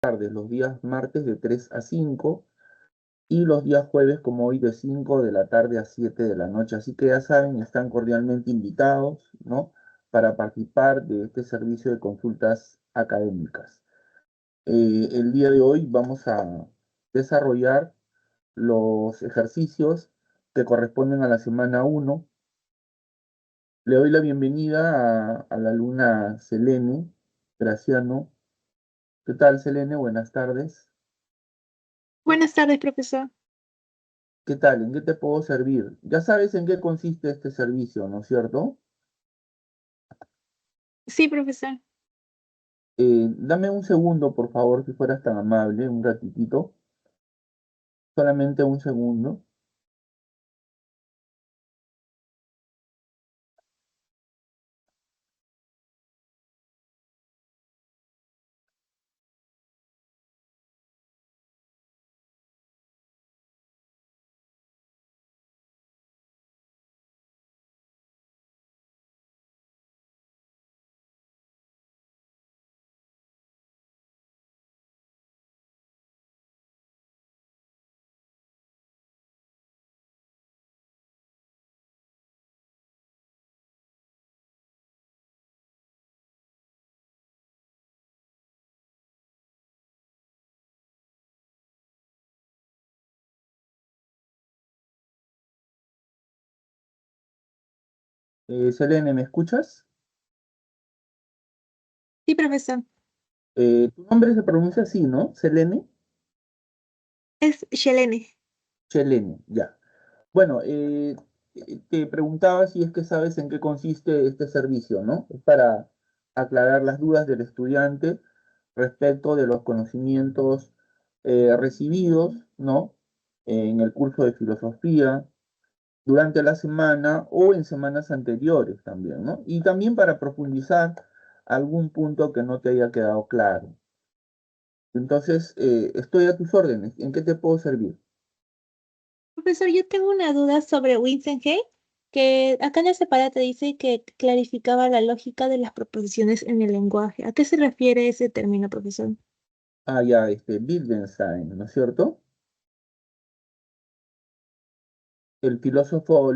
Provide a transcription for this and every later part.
tardes, los días martes de 3 a 5 y los días jueves como hoy de 5 de la tarde a 7 de la noche. Así que ya saben, están cordialmente invitados, ¿no? Para participar de este servicio de consultas académicas. El día de hoy vamos a desarrollar los ejercicios que corresponden a la semana 1. Le doy la bienvenida a la alumna Selene Graciano. ¿Qué tal, Selene? Buenas tardes. Buenas tardes, profesor. ¿Qué tal? ¿En qué te puedo servir? Ya sabes en qué consiste este servicio, ¿no es cierto? Sí, profesor. Dame un segundo, por favor, si fueras tan amable, un ratitito, solamente un segundo. Selene, ¿me escuchas? Sí, profesor. Tu nombre se pronuncia así, ¿no? Selene. Es Shelene. Selene, ya. Bueno, te preguntaba si es que sabes en qué consiste este servicio, ¿no? Es para aclarar las dudas del estudiante respecto de los conocimientos recibidos, ¿no? En el curso de filosofía, durante la semana o en semanas anteriores también, ¿no? Y también para profundizar algún punto que no te haya quedado claro. Entonces, estoy a tus órdenes. ¿En qué te puedo servir? Profesor, yo tengo una duda sobre Wittgenstein, que acá en el separate dice que clarificaba la lógica de las proposiciones en el lenguaje. ¿A qué se refiere ese término, profesor? Ah, ya, Wittgenstein, ¿no es cierto? El filósofo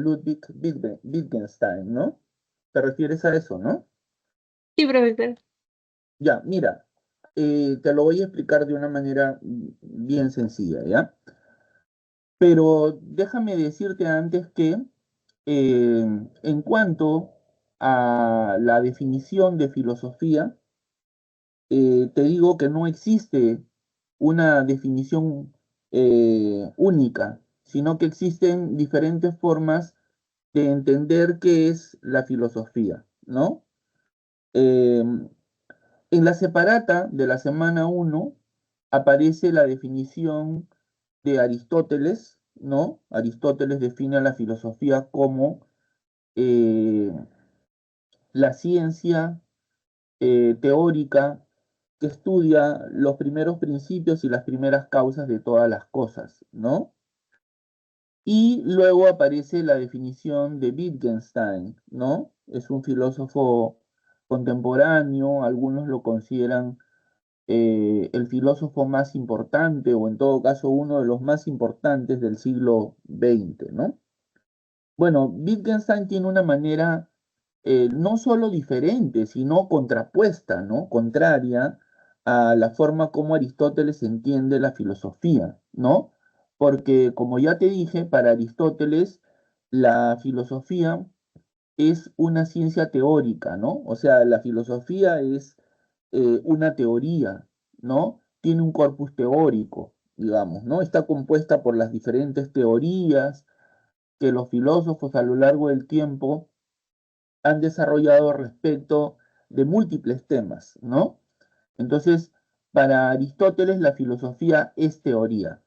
Wittgenstein, ¿no? ¿Te refieres a eso, no? Sí, profesor. Ya, mira, te lo voy a explicar de una manera bien sencilla, ¿ya? Pero déjame decirte antes que en cuanto a la definición de filosofía, te digo que no existe una definición única, sino que existen diferentes formas de entender qué es la filosofía, ¿no? En la separata de la semana 1 aparece la definición de Aristóteles, ¿no? Aristóteles define a la filosofía como eh, la ciencia teórica que estudia los primeros principios y las primeras causas de todas las cosas, ¿no? Y luego aparece la definición de Wittgenstein, ¿no? Es un filósofo contemporáneo, algunos lo consideran el filósofo más importante o en todo caso uno de los más importantes del siglo XX, ¿no? Bueno, Wittgenstein tiene una manera no solo diferente, sino contrapuesta, ¿no? Contraria a la forma como Aristóteles entiende la filosofía, ¿no? Porque, como ya te dije, para Aristóteles la filosofía es una ciencia teórica, ¿no? O sea, la filosofía es una teoría, ¿no? Tiene un corpus teórico, digamos, ¿no? Está compuesta por las diferentes teorías que los filósofos a lo largo del tiempo han desarrollado respecto de múltiples temas, ¿no? Entonces, para Aristóteles la filosofía es teoría.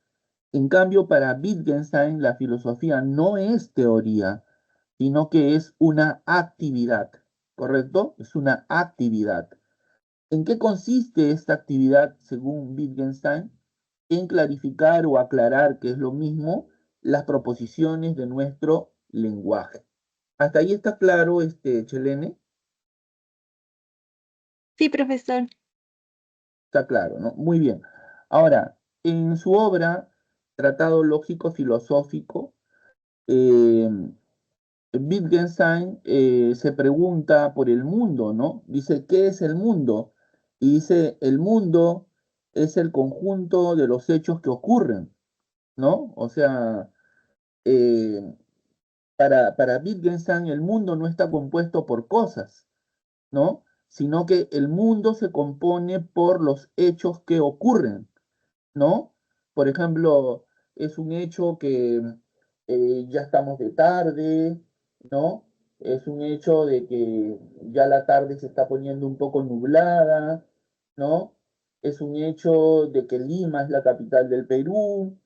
En cambio, para Wittgenstein la filosofía no es teoría, sino que es una actividad, ¿correcto? Es una actividad. ¿En qué consiste esta actividad según Wittgenstein? En clarificar o aclarar, que es lo mismo, las proposiciones de nuestro lenguaje. ¿Hasta ahí está claro, Chelene? Sí, profesor. Está claro, ¿no? Muy bien. Ahora, en su obra, Tratado Lógico Filosófico, eh, Wittgenstein se pregunta por el mundo, ¿no? Dice, ¿qué es el mundo? Y dice, el mundo es el conjunto de los hechos que ocurren, ¿no? O sea, eh, para Wittgenstein el mundo no está compuesto por cosas, ¿no? Sino que el mundo se compone por los hechos que ocurren, ¿no? Por ejemplo, es un hecho que ya estamos de tarde, ¿no? Es un hecho de que ya la tarde se está poniendo un poco nublada, ¿no? Es un hecho de que Lima es la capital del Perú,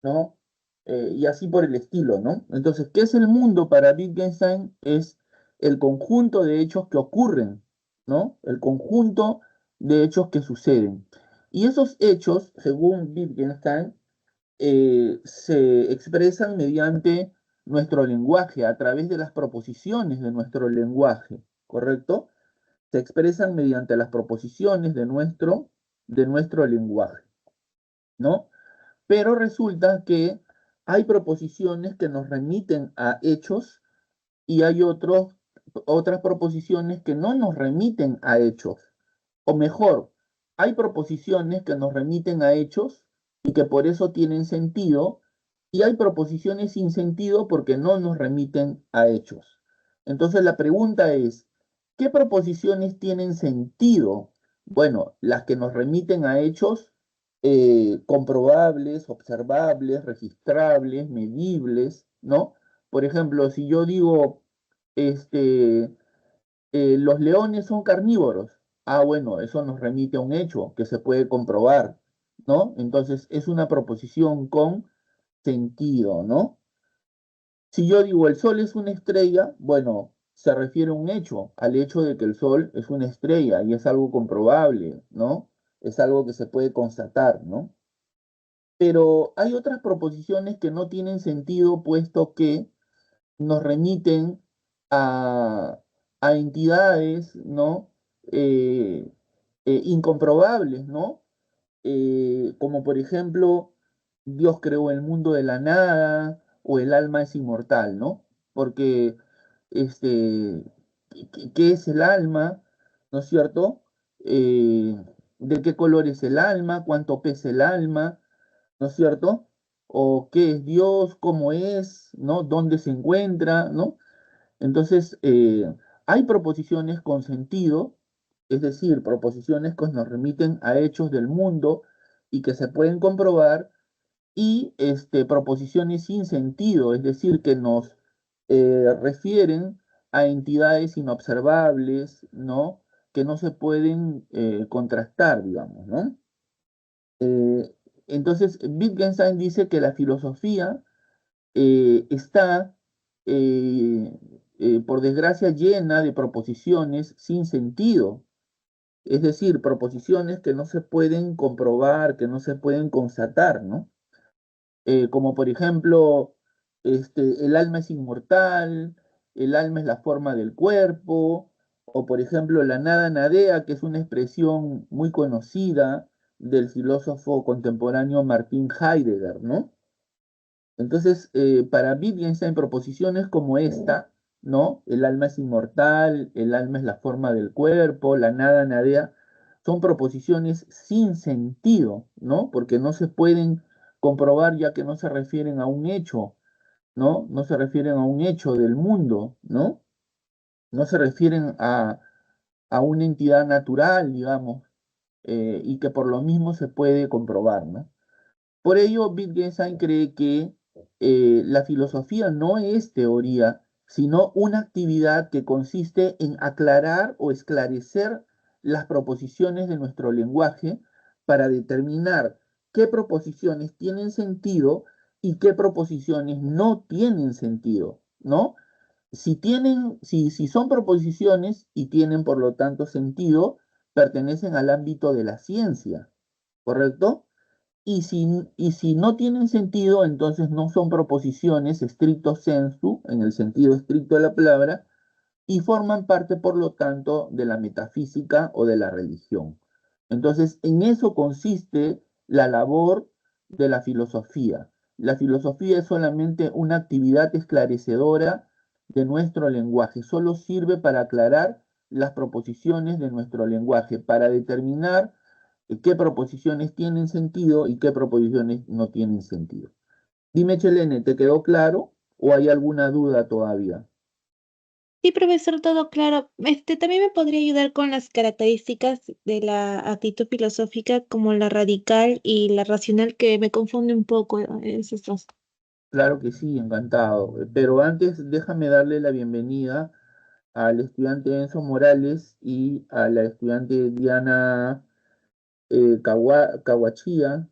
¿no? Y así por el estilo, ¿no? Entonces, ¿qué es el mundo para Wittgenstein? Es el conjunto de hechos que ocurren, ¿no? El conjunto de hechos que suceden. Y esos hechos, según Wittgenstein, se expresan mediante nuestro lenguaje, a través de las proposiciones de nuestro lenguaje, ¿correcto? Se expresan mediante las proposiciones de nuestro lenguaje, ¿no? Pero resulta que hay proposiciones que nos remiten a hechos y hay otras proposiciones que no nos remiten a hechos. O mejor, hay proposiciones que nos remiten a hechos y que por eso tienen sentido, y hay proposiciones sin sentido porque no nos remiten a hechos. Entonces la pregunta es, ¿qué proposiciones tienen sentido? Bueno, las que nos remiten a hechos comprobables, observables, registrables, medibles, ¿no? Por ejemplo, si yo digo, este, los leones son carnívoros. Ah, bueno, eso nos remite a un hecho que se puede comprobar, ¿no? Entonces es una proposición con sentido, ¿no? Si yo digo el sol es una estrella, bueno, se refiere a un hecho, al hecho de que el sol es una estrella y es algo comprobable, ¿no? Es algo que se puede constatar, ¿no? Pero hay otras proposiciones que no tienen sentido, puesto que nos remiten a, a entidades, ¿no? Eh, incomprobables, ¿no? Como por ejemplo, Dios creó el mundo de la nada o el alma es inmortal, ¿no? Porque, este, ¿qué es el alma? ¿No es cierto? Eh, ¿De qué color es el alma? ¿Cuánto pesa el alma? ¿No es cierto? O qué es Dios, cómo es, ¿no? ¿Dónde se encuentra, ¿no? Entonces, hay proposiciones con sentido, es decir, proposiciones que nos remiten a hechos del mundo y que se pueden comprobar, y proposiciones sin sentido, es decir, que nos refieren a entidades inobservables, ¿no? Que no se pueden contrastar, digamos, ¿no? Eh, entonces, Wittgenstein dice que la filosofía está, eh, por desgracia, llena de proposiciones sin sentido, es decir, proposiciones que no se pueden comprobar, que no se pueden constatar, ¿no? Como por ejemplo, el alma es inmortal, el alma es la forma del cuerpo, o por ejemplo, la nada nadea, que es una expresión muy conocida del filósofo contemporáneo Martin Heidegger, ¿no? Entonces, para Wittgenstein, proposiciones como esta, ¿no? El alma es inmortal, el alma es la forma del cuerpo, la nada nadea, son proposiciones sin sentido, ¿no? Porque no se pueden comprobar ya que no se refieren a un hecho, ¿no? No se refieren a un hecho del mundo, ¿no? No se refieren a una entidad natural, digamos, y que por lo mismo se puede comprobar, ¿no? Por ello, Wittgenstein cree que la filosofía no es teoría, sino una actividad que consiste en aclarar o esclarecer las proposiciones de nuestro lenguaje para determinar qué proposiciones tienen sentido y qué proposiciones no tienen sentido, ¿no? Si son proposiciones y tienen por lo tanto sentido, pertenecen al ámbito de la ciencia, ¿correcto? Y si no tienen sentido, entonces no son proposiciones stricto sensu, en el sentido estricto de la palabra, y forman parte, por lo tanto, de la metafísica o de la religión. Entonces, en eso consiste la labor de la filosofía. La filosofía es solamente una actividad esclarecedora de nuestro lenguaje, solo sirve para aclarar las proposiciones de nuestro lenguaje, para determinar qué proposiciones tienen sentido y qué proposiciones no tienen sentido. Dime, Chelene, ¿te quedó claro o hay alguna duda todavía? Sí, profesor, todo claro. También me podría ayudar con las características de la actitud filosófica como la radical y la racional, que me confunde un poco esos dos. Claro que sí, encantado. Pero antes déjame darle la bienvenida al estudiante Enzo Morales y a la estudiante Diana Kawachia,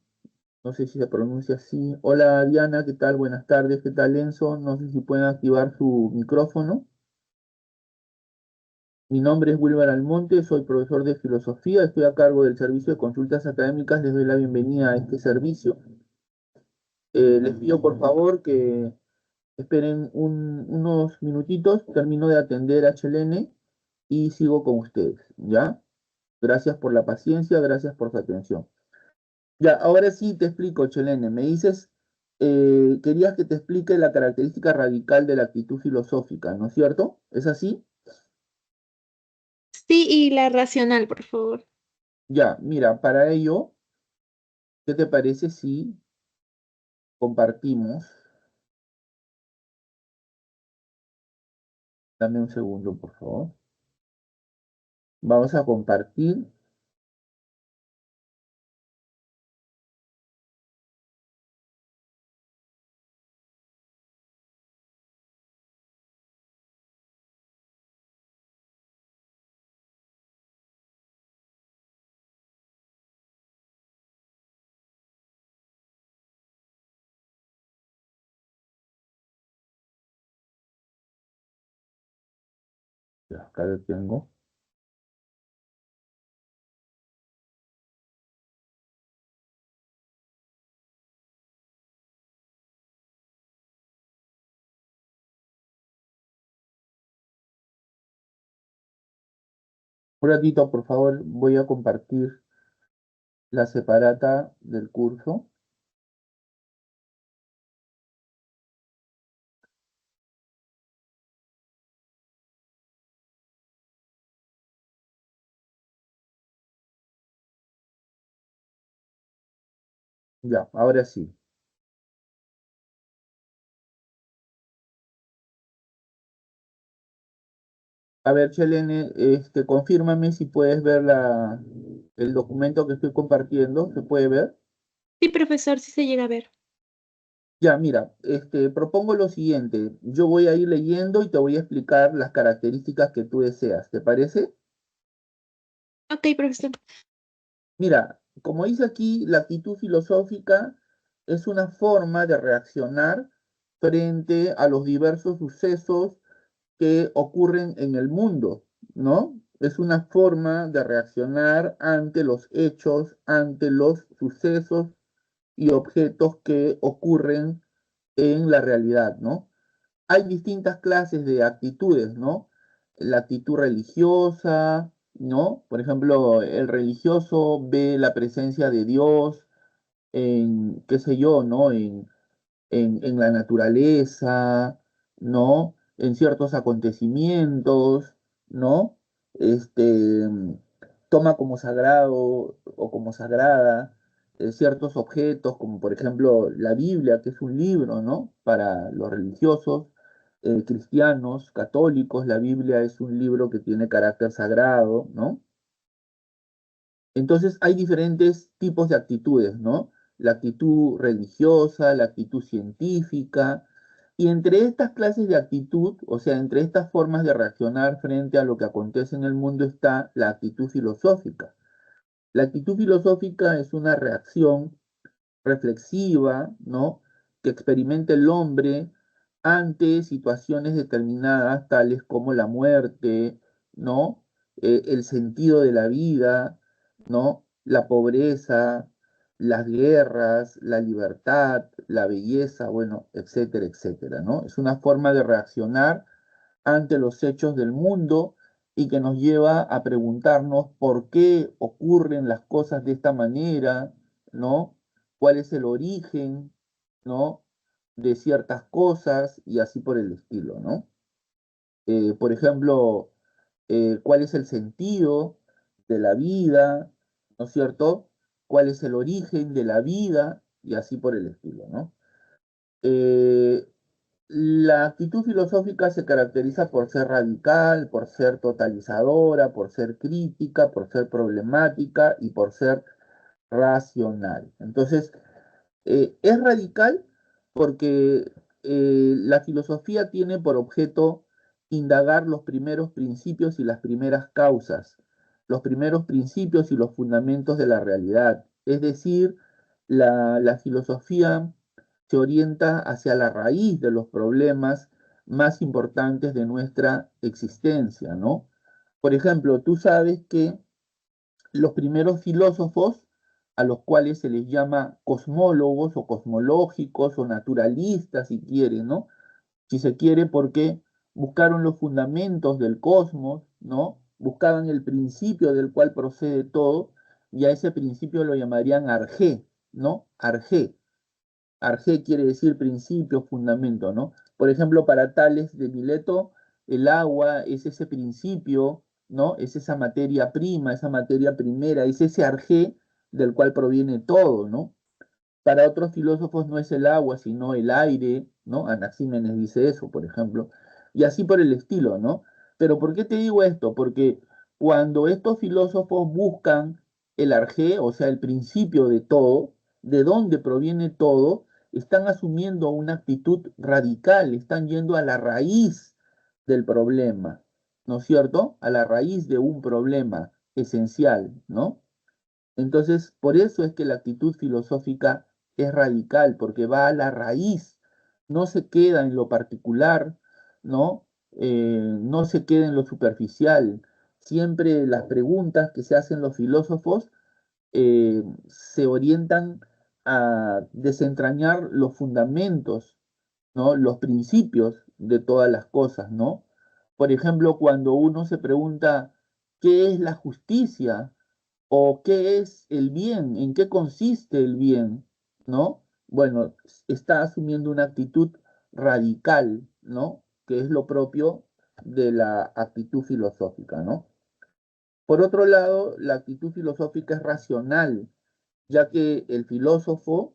no sé si se pronuncia así. Hola Diana, ¿qué tal? Buenas tardes, ¿qué tal Enzo? No sé si pueden activar su micrófono. Mi nombre es Wilber Almonte, soy profesor de filosofía, estoy a cargo del servicio de consultas académicas, les doy la bienvenida a este servicio. Les pido por favor que esperen unos minutitos, termino de atender a Chelene y sigo con ustedes, ¿ya? Gracias por la paciencia, gracias por su atención. Ya, ahora sí te explico, Chelene. Me dices, querías que te explique la característica radical de la actitud filosófica, ¿no es cierto? ¿Es así? Sí, y la racional, por favor. Ya, mira, para ello, ¿qué te parece si compartimos? Dame un segundo, por favor. Vamos a compartir. Ya, acá lo tengo. Un ratito, por favor, voy a compartir la separata del curso. Ya, ahora sí. A ver, Chelene, confírmame si puedes ver el documento que estoy compartiendo. ¿Se puede ver? Sí, profesor, sí se llega a ver. Ya, mira, propongo lo siguiente. Yo voy a ir leyendo y te voy a explicar las características que tú deseas. ¿Te parece? Ok, profesor. Mira, como dice aquí, la actitud filosófica es una forma de reaccionar frente a los diversos sucesos que ocurren en el mundo, ¿no? Es una forma de reaccionar ante los hechos, ante los sucesos y objetos que ocurren en la realidad, ¿no? Hay distintas clases de actitudes, ¿no? La actitud religiosa, ¿no? Por ejemplo, el religioso ve la presencia de Dios en, qué sé yo, ¿no? En la naturaleza, ¿no? En ciertos acontecimientos, ¿no? Este, toma como sagrado o como sagrada ciertos objetos, como por ejemplo la Biblia, que es un libro, ¿no? Para los religiosos, cristianos, católicos, la Biblia es un libro que tiene carácter sagrado, ¿no? Entonces hay diferentes tipos de actitudes, ¿no? La actitud religiosa, la actitud científica, y entre estas clases de actitud, o sea, entre estas formas de reaccionar frente a lo que acontece en el mundo está la actitud filosófica. La actitud filosófica es una reacción reflexiva, ¿no? Que experimenta el hombre ante situaciones determinadas, tales como la muerte, ¿no? El sentido de la vida, ¿no? La pobreza, las guerras, la libertad, la belleza, bueno, etcétera, etcétera, ¿no? Es una forma de reaccionar ante los hechos del mundo y que nos lleva a preguntarnos por qué ocurren las cosas de esta manera, ¿no? ¿Cuál es el origen, ¿no? De ciertas cosas y así por el estilo, ¿no? Por ejemplo, cuál es el sentido de la vida, ¿no es cierto? ¿Cuál es el origen de la vida? Y así por el estilo, ¿no? Eh, la actitud filosófica se caracteriza por ser radical, por ser totalizadora, por ser crítica, por ser problemática y por ser racional. Entonces, es radical porque la filosofía tiene por objeto indagar los primeros principios y las primeras causas, los primeros principios y los fundamentos de la realidad. Es decir, la filosofía se orienta hacia la raíz de los problemas más importantes de nuestra existencia, ¿no? Por ejemplo, tú sabes que los primeros filósofos, a los cuales se les llama cosmólogos o cosmológicos o naturalistas, si quiere, ¿no? Si se quiere, porque buscaron los fundamentos del cosmos, ¿no? Buscaban el principio del cual procede todo, y a ese principio lo llamarían arjé, ¿no? Arjé. Arjé quiere decir principio, fundamento, ¿no? Por ejemplo, para Tales de Mileto, el agua es ese principio, ¿no? Es esa materia prima, esa materia primera, es ese arjé del cual proviene todo, ¿no? Para otros filósofos no es el agua, sino el aire, ¿no? Anaxímenes dice eso, por ejemplo, y así por el estilo, ¿no? Pero ¿por qué te digo esto? Porque cuando estos filósofos buscan el arjé, o sea, el principio de todo, de dónde proviene todo, están asumiendo una actitud radical, están yendo a la raíz del problema, ¿no es cierto? A la raíz de un problema esencial, ¿no? Entonces, por eso es que la actitud filosófica es radical, porque va a la raíz, no se queda en lo particular, ¿no? No se queda en lo superficial. Siempre las preguntas que se hacen los filósofos se orientan a desentrañar los fundamentos, ¿no? Los principios de todas las cosas, ¿no? Por ejemplo, cuando uno se pregunta, ¿qué es la justicia? ¿O qué es el bien? ¿En qué consiste el bien? ¿No? Bueno, está asumiendo una actitud radical, ¿no? Que es lo propio de la actitud filosófica, ¿no? Por otro lado, la actitud filosófica es racional, ya que el filósofo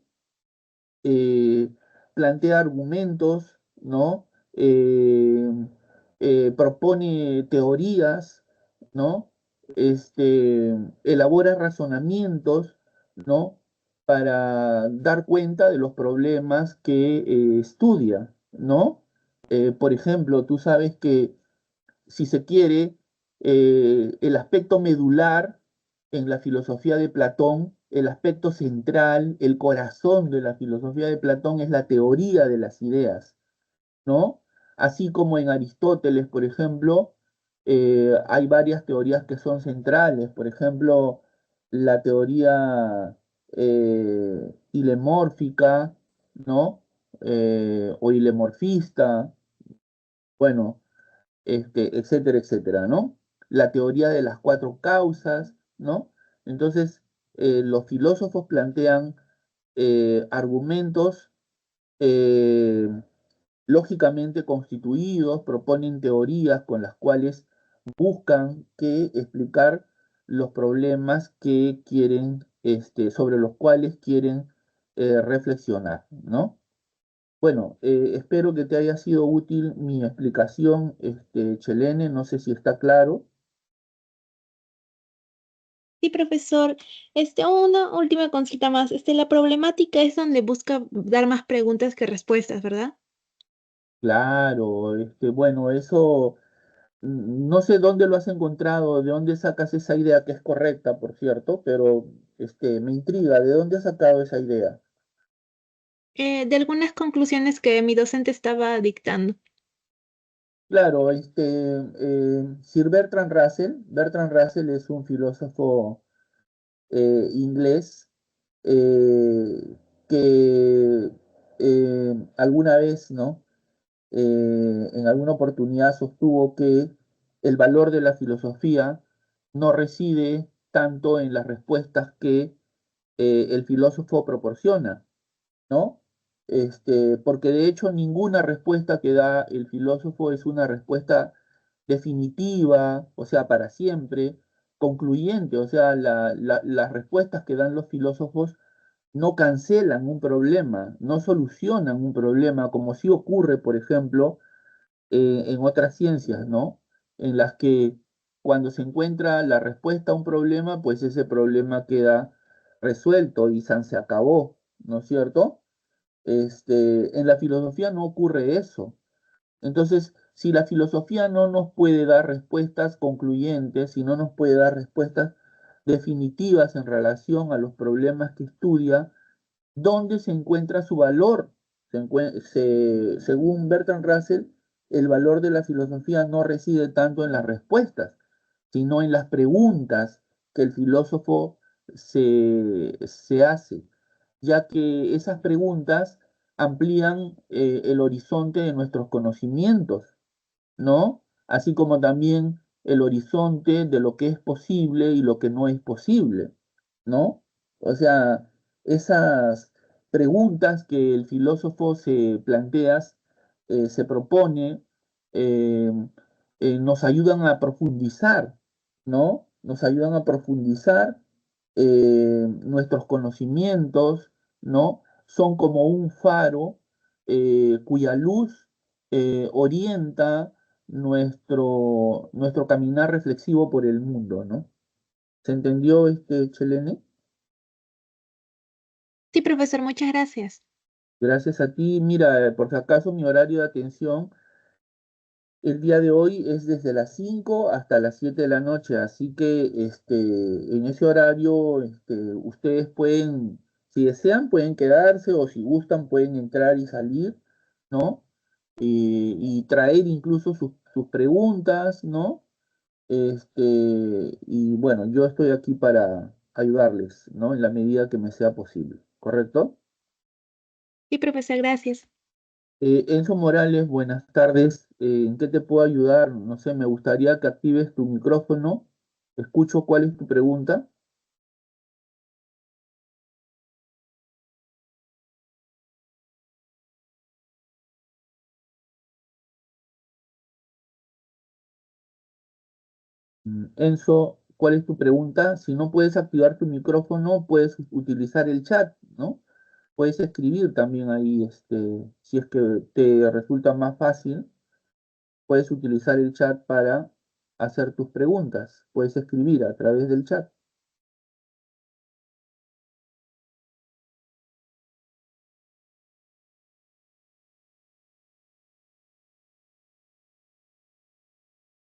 eh, plantea argumentos, ¿no? Propone teorías, ¿no? Elabora razonamientos, ¿no? Para dar cuenta de los problemas que estudia, ¿no? Por ejemplo, tú sabes que si se quiere, el aspecto medular en la filosofía de Platón, el aspecto central, el corazón de la filosofía de Platón es la teoría de las ideas, ¿no? Así como en Aristóteles, por ejemplo, hay varias teorías que son centrales, por ejemplo, la teoría hilemórfica, ¿no? O hilemorfista, bueno, etcétera, etcétera, ¿no? La teoría de las cuatro causas, ¿no? Entonces, los filósofos plantean argumentos eh, lógicamente constituidos, proponen teorías con las cuales buscan que explicar los problemas que quieren, sobre los cuales quieren reflexionar, ¿no? Bueno, espero que te haya sido útil mi explicación, Chelene, no sé si está claro. Sí, profesor. Una última consulta más. La problemática es donde busca dar más preguntas que respuestas, ¿verdad? Claro, bueno, eso no sé dónde lo has encontrado, de dónde sacas esa idea que es correcta, por cierto, pero me intriga, ¿de dónde has sacado esa idea? De algunas conclusiones que mi docente estaba dictando. Claro, Sir Bertrand Russell es un filósofo inglés eh, que alguna vez, ¿no? En alguna oportunidad sostuvo que el valor de la filosofía no reside tanto en las respuestas que el filósofo proporciona, ¿no? Porque de hecho ninguna respuesta que da el filósofo es una respuesta definitiva, o sea, para siempre, concluyente, o sea, las respuestas que dan los filósofos no cancelan un problema, no solucionan un problema, como sí ocurre, por ejemplo, en otras ciencias, ¿no? En las que cuando se encuentra la respuesta a un problema, pues ese problema queda resuelto y se acabó, ¿no es cierto? En la filosofía no ocurre eso. Entonces, si la filosofía no nos puede dar respuestas concluyentes, si no nos puede dar respuestas definitivas en relación a los problemas que estudia, ¿dónde se encuentra su valor? Según Bertrand Russell, el valor de la filosofía no reside tanto en las respuestas, sino en las preguntas que el filósofo se hace, ya que esas preguntas amplían el horizonte de nuestros conocimientos, ¿no? Así como también el horizonte de lo que es posible y lo que no es posible, ¿no? O sea, esas preguntas que el filósofo se propone, eh, nos ayudan a profundizar, ¿no? Nos ayudan a profundizar nuestros conocimientos, ¿no? Son como un faro cuya luz orienta nuestro caminar reflexivo por el mundo, ¿no? ¿Se entendió, Chelene? Sí, profesor, muchas gracias. Gracias a ti. Mira, por si acaso mi horario de atención el día de hoy es desde las 5 hasta las 7 de la noche, así que en ese horario ustedes pueden, si desean, pueden quedarse o si gustan pueden entrar y salir, ¿no? Y traer incluso sus preguntas, ¿no? Y bueno, yo estoy aquí para ayudarles, ¿no? En la medida que me sea posible, ¿correcto? Sí, profesor, gracias. Enzo Morales, buenas tardes. ¿En qué te puedo ayudar? No sé, me gustaría que actives tu micrófono. Escucho cuál es tu pregunta. Enzo, ¿cuál es tu pregunta? Si no puedes activar tu micrófono, puedes utilizar el chat, ¿no? Puedes escribir también ahí, si es que te resulta más fácil, puedes utilizar el chat para hacer tus preguntas. Puedes escribir a través del chat.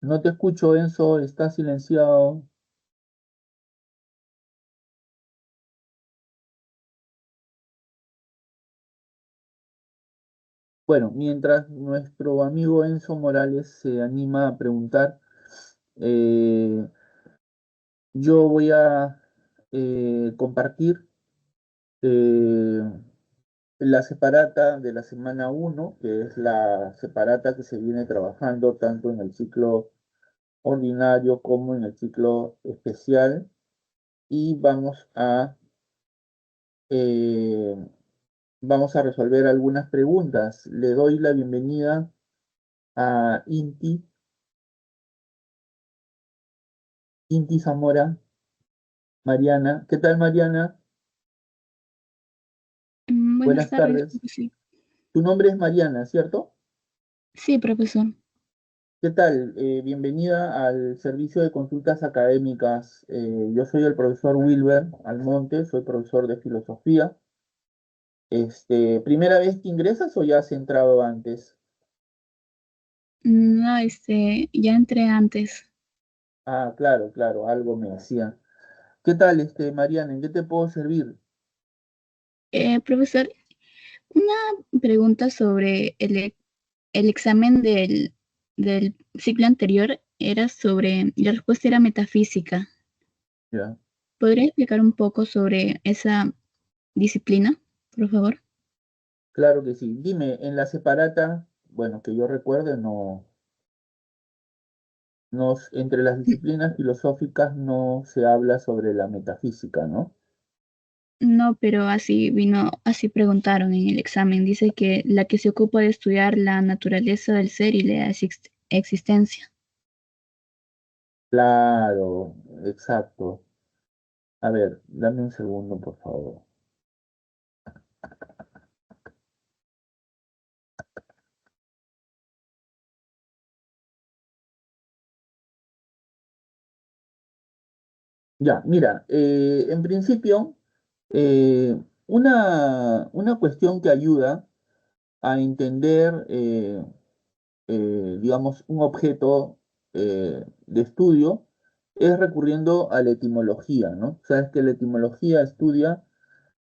No te escucho, Enzo, estás silenciado. Bueno, mientras nuestro amigo Enzo Morales se anima a preguntar, eh, yo voy a compartir eh, la separata de la semana uno, que es la separata que se viene trabajando tanto en el ciclo ordinario como en el ciclo especial, y eh, vamos a resolver algunas preguntas. Le doy la bienvenida a Inti Zamora. Mariana, ¿qué tal, Mariana? Buenas Buenas tardes, tardes. profesor. Tu nombre es Mariana, ¿cierto? Sí, profesor. ¿Qué tal? Bienvenida al servicio de consultas académicas. Yo soy el profesor Wilber Almonte, soy profesor de filosofía. ¿Primera vez que ingresas o ya has entrado antes? No, ya entré antes. Ah, claro, claro, algo me decía. ¿Qué tal, Mariana? ¿En qué te puedo servir? Profesor, una pregunta sobre el examen del ciclo anterior era sobre, la respuesta era metafísica. Ya, ¿Podría explicar un poco sobre esa disciplina, por favor? claro que sí. Dime, en la separata, bueno, que yo recuerde, Entre las disciplinas filosóficas no se habla sobre la metafísica, ¿no? No, pero así preguntaron en el examen. Dice que la que se ocupa de estudiar la naturaleza del ser y la existencia. Claro, exacto. A ver, dame un segundo, por favor. Ya, mira, en principio, una cuestión que ayuda a entender, digamos, un objeto de estudio es recurriendo a la etimología, ¿no? Sabes que la etimología estudia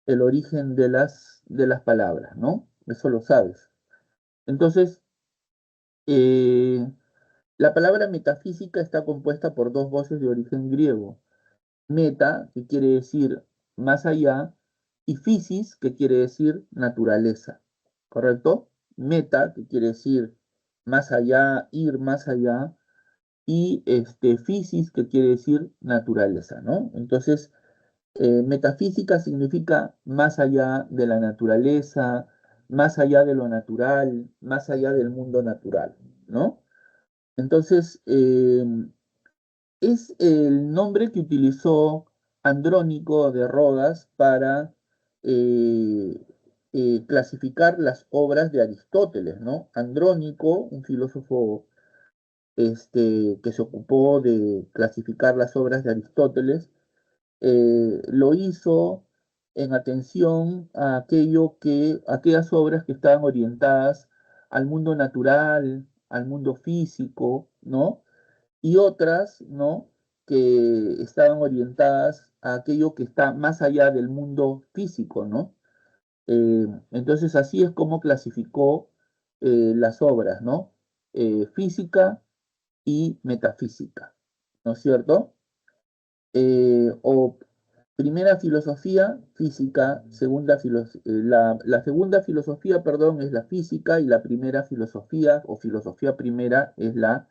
el origen de las palabras, ¿no? Eso lo sabes. Entonces, eh, la palabra metafísica está compuesta por dos voces de origen griego. Meta, que quiere decir más allá, y physis, que quiere decir naturaleza, ¿correcto? Meta, que quiere decir más allá, ir más allá, y physis, que quiere decir naturaleza, ¿no? Entonces, metafísica significa más allá de la naturaleza, más allá de lo natural, más allá del mundo natural, ¿no? Entonces, es el nombre que utilizó Andrónico de Rodas para eh, clasificar las obras de Aristóteles, ¿no? Andrónico, un filósofo que se ocupó de clasificar las obras de Aristóteles, lo hizo en atención a aquellas obras que estaban orientadas al mundo natural, al mundo físico, ¿no? Y otras, ¿no? Que estaban orientadas a aquello que está más allá del mundo físico, ¿no? Entonces así es como clasificó las obras, ¿no? Física y metafísica, ¿no es cierto? O primera filosofía, física, la segunda filosofía, perdón, es la física y la primera filosofía o filosofía primera es la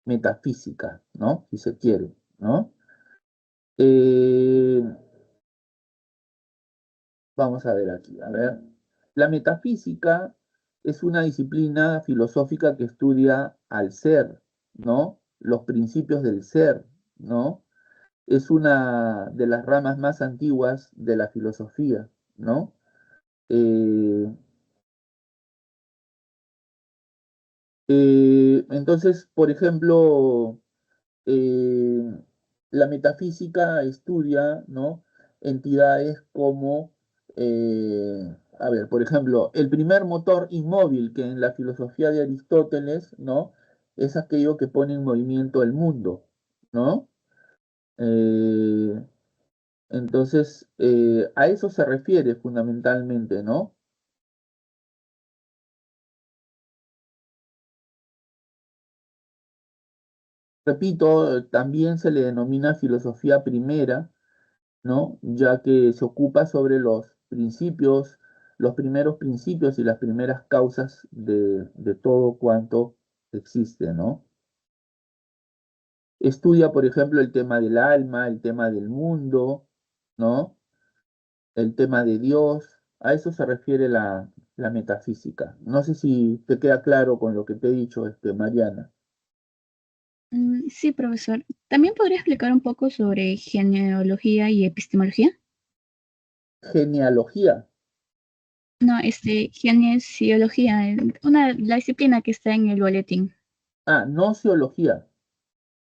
metafísica, ¿no? Si se quiere, ¿no? Eh, Vamos a ver aquí, a ver. La metafísica es una disciplina filosófica que estudia al ser, ¿no? Los principios del ser, ¿no? Es una de las ramas más antiguas de la filosofía, ¿no? Eh, entonces, por ejemplo, eh, la metafísica estudia, ¿no? Entidades como, a ver, por ejemplo, el primer motor inmóvil que en la filosofía de Aristóteles, ¿no? Es aquello que pone en movimiento el mundo, ¿no? Eh, entonces, a eso se refiere fundamentalmente, ¿no? Repito, también se le denomina filosofía primera, ¿no? Ya que se ocupa sobre los principios, los primeros principios y las primeras causas de todo cuanto existe, ¿no? Estudia, por ejemplo, el tema del alma, el tema del mundo, ¿no? El tema de Dios. A eso se refiere la metafísica. No sé si te queda claro con lo que te he dicho, Mariana. Sí, profesor. ¿También podría explicar un poco sobre genealogía y epistemología? Genealogía. No, genesiología, la disciplina que está en el boletín. Ah, nociología.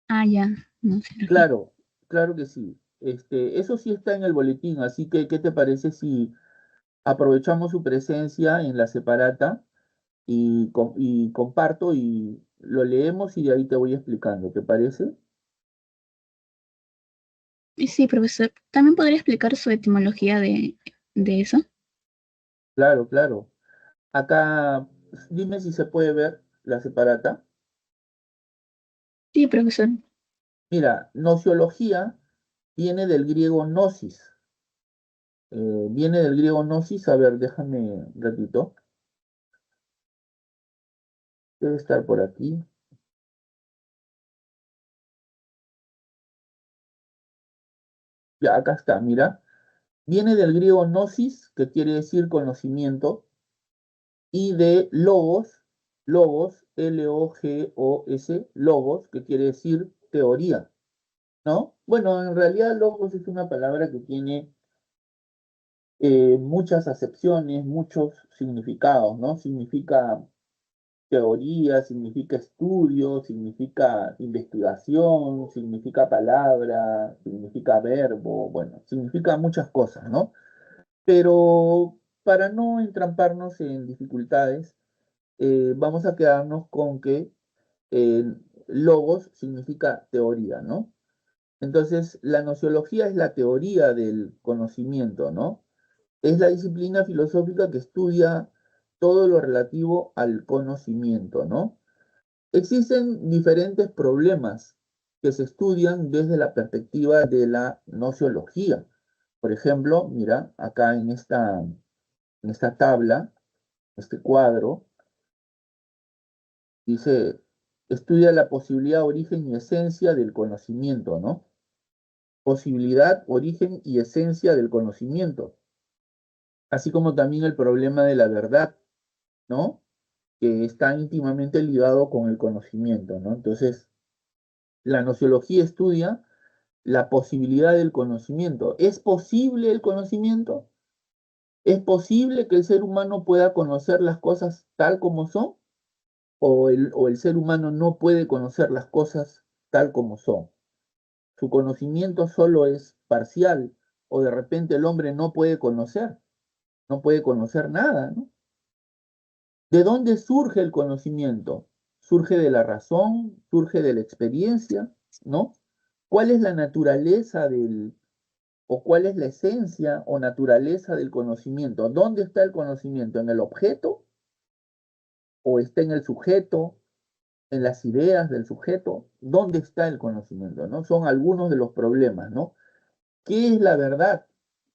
Ah, ya, no, genealogía. Claro, claro que sí. Eso sí está en el boletín, así que, ¿qué te parece si aprovechamos su presencia en la separata y comparto y lo leemos y de ahí te voy explicando? ¿Te parece? Sí, profesor. ¿También podría explicar su etimología de eso? Claro, claro. Acá, dime si se puede ver la separata. Sí, profesor. Mira, nociología viene del griego gnosis. Viene del griego gnosis, a ver, déjame, repito. Debe estar por aquí. Ya, acá está, mira. Viene del griego gnosis, que quiere decir conocimiento, y de logos, L-O-G-O-S, logos, que quiere decir teoría, ¿no? Bueno, en realidad logos es una palabra que tiene muchas acepciones, muchos significados, ¿no? Significa teoría, significa estudio, significa investigación, significa palabra, significa verbo, bueno, significa muchas cosas, ¿no? Pero para no entramparnos en dificultades, vamos a quedarnos con que eh, logos significa teoría, ¿no? Entonces, la nociología es la teoría del conocimiento, ¿no? Es la disciplina filosófica que estudia todo lo relativo al conocimiento, ¿no? Existen diferentes problemas que se estudian desde la perspectiva de la nociología. Por ejemplo, mira, acá en esta tabla, este cuadro, dice, estudia la posibilidad, origen y esencia del conocimiento, ¿no? Posibilidad, origen y esencia del conocimiento, así como también el problema de la verdad, ¿no? Que está íntimamente ligado con el conocimiento, ¿no? Entonces, la nociología estudia la posibilidad del conocimiento. ¿Es posible el conocimiento? ¿Es posible que el ser humano pueda conocer las cosas tal como son? O el ser humano no puede conocer las cosas tal como son? Su conocimiento solo es parcial, o de repente el hombre no puede conocer nada, ¿no? ¿De dónde surge el conocimiento? Surge de la razón, surge de la experiencia, ¿no? ¿Cuál es la naturaleza o cuál es la esencia o naturaleza del conocimiento? ¿Dónde está el conocimiento? ¿En el objeto? ¿O está en el sujeto? ¿En las ideas del sujeto? ¿Dónde está el conocimiento? ¿No? Son algunos de los problemas, ¿no? ¿Qué es la verdad?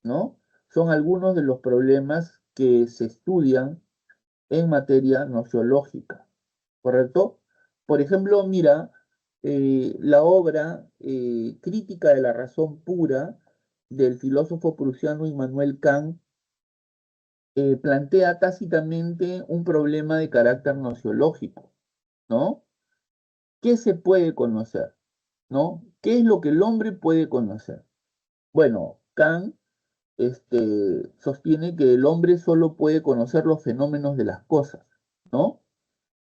¿No? Son algunos de los problemas que se estudian en materia nociológica, ¿correcto? Por ejemplo, mira, la obra Crítica de la razón pura del filósofo prusiano Immanuel Kant plantea tácitamente un problema de carácter nociológico, ¿no? ¿Qué se puede conocer? ¿No? ¿Qué es lo que el hombre puede conocer? Bueno, Kant sostiene que el hombre solo puede conocer los fenómenos de las cosas, ¿no?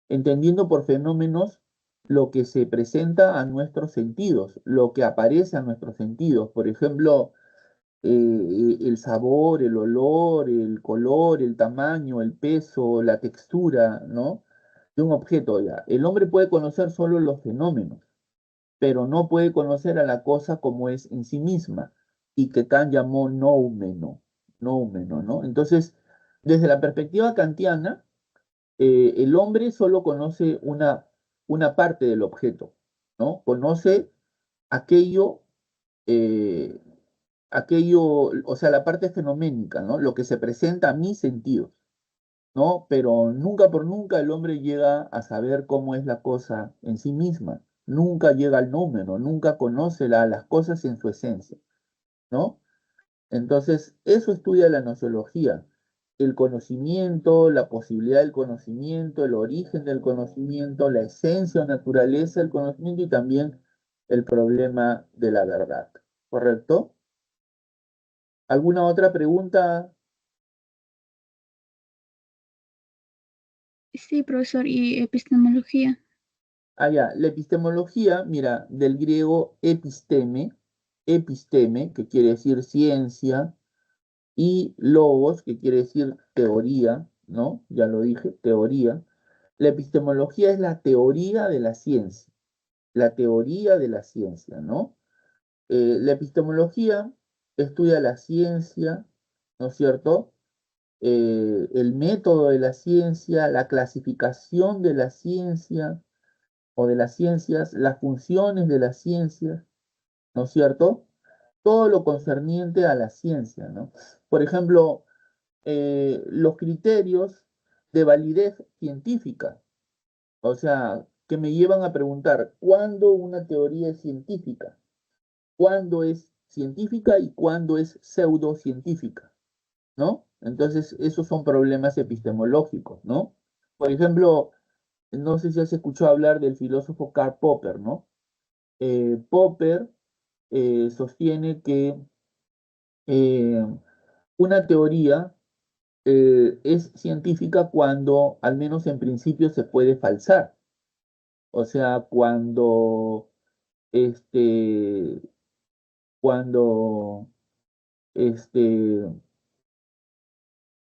Entendiendo por fenómenos lo que se presenta a nuestros sentidos, lo que aparece a nuestros sentidos. Por ejemplo, el sabor, el olor, el color, el tamaño, el peso, la textura, ¿no? De un objeto ya. El hombre puede conocer solo los fenómenos, pero no puede conocer a la cosa como es en sí misma, y que Kant llamó noumeno, ¿no? Entonces, desde la perspectiva kantiana, el hombre solo conoce una parte del objeto, ¿no? Conoce aquello, eh, o sea, la parte fenoménica, ¿no? Lo que se presenta a mis sentidos, ¿no? Pero nunca por nunca el hombre llega a saber cómo es la cosa en sí misma, nunca llega al número, nunca conoce las cosas en su esencia, ¿no? Entonces, eso estudia la nociología, el conocimiento, la posibilidad del conocimiento, el origen del conocimiento, la esencia o naturaleza del conocimiento y también el problema de la verdad, ¿correcto? ¿Alguna otra pregunta? Sí, profesor, y epistemología. Ah, ya, la epistemología, mira, del griego episteme, que quiere decir ciencia, y logos, que quiere decir teoría, ¿no? Ya lo dije, teoría. La epistemología es la teoría de la ciencia, la teoría de la ciencia, ¿no? La epistemología estudia la ciencia, ¿no es cierto? El método de la ciencia, la clasificación de la ciencia o de las ciencias, las funciones de las ciencias, ¿no es cierto? Todo lo concerniente a la ciencia, ¿no? Por ejemplo, los criterios de validez científica, o sea, que me llevan a preguntar, ¿cuándo una teoría es científica? ¿Cuándo es científica y cuándo es pseudocientífica, ¿no? Entonces, esos son problemas epistemológicos, ¿no? Por ejemplo, no sé si has escuchado hablar del filósofo Karl Popper, ¿no? Popper sostiene que eh, una teoría es científica cuando, al menos en principio, se puede falsar. O sea, este, cuando, este,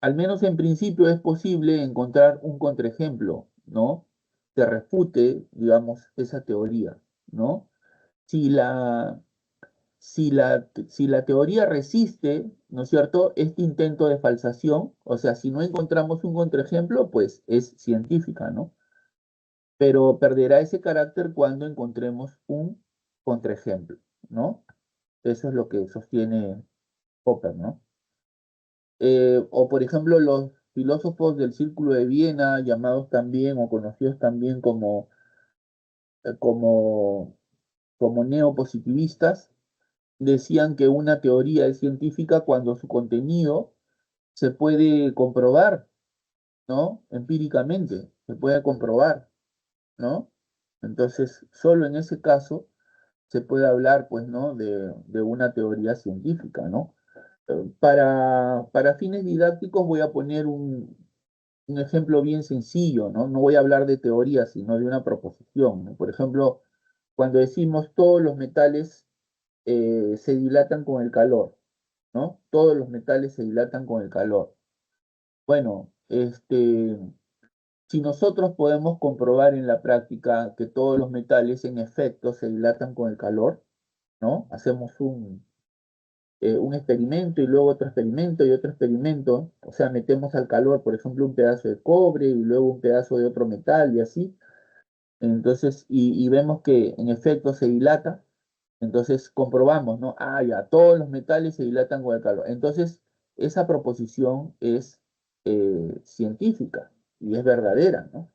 al menos en principio es posible encontrar un contraejemplo, ¿no? Que refute, digamos, esa teoría, ¿no? Si la, si la teoría resiste, ¿no es cierto?, este intento de falsación, o sea, si no encontramos un contraejemplo, pues es científica, ¿no? Pero perderá ese carácter cuando encontremos un contraejemplo, ¿no? Eso es lo que sostiene Popper, ¿no? O por ejemplo, los filósofos del Círculo de Viena, llamados también o conocidos también eh, como, como neopositivistas, decían que una teoría es científica cuando su contenido se puede comprobar, ¿no? Empíricamente, se puede comprobar, ¿no? Entonces, solo en ese caso se puede hablar, pues, ¿no? De una teoría científica, ¿no? Para fines didácticos voy a poner un ejemplo bien sencillo, ¿no? No voy a hablar de teoría, sino de una proposición, ¿no? Por ejemplo, cuando decimos todos los metales se dilatan con el calor, ¿no? Todos los metales se dilatan con el calor. Bueno, si nosotros podemos comprobar en la práctica que todos los metales en efecto se dilatan con el calor, ¿no? Hacemos un experimento y luego otro experimento y otro experimento, o sea, metemos al calor, por ejemplo, un pedazo de cobre y luego un pedazo de otro metal y así, entonces, y vemos que en efecto se dilata, entonces comprobamos, ¿no? Ah, ya, todos los metales se dilatan con el calor. Entonces, esa proposición es científica y es verdadera, ¿no?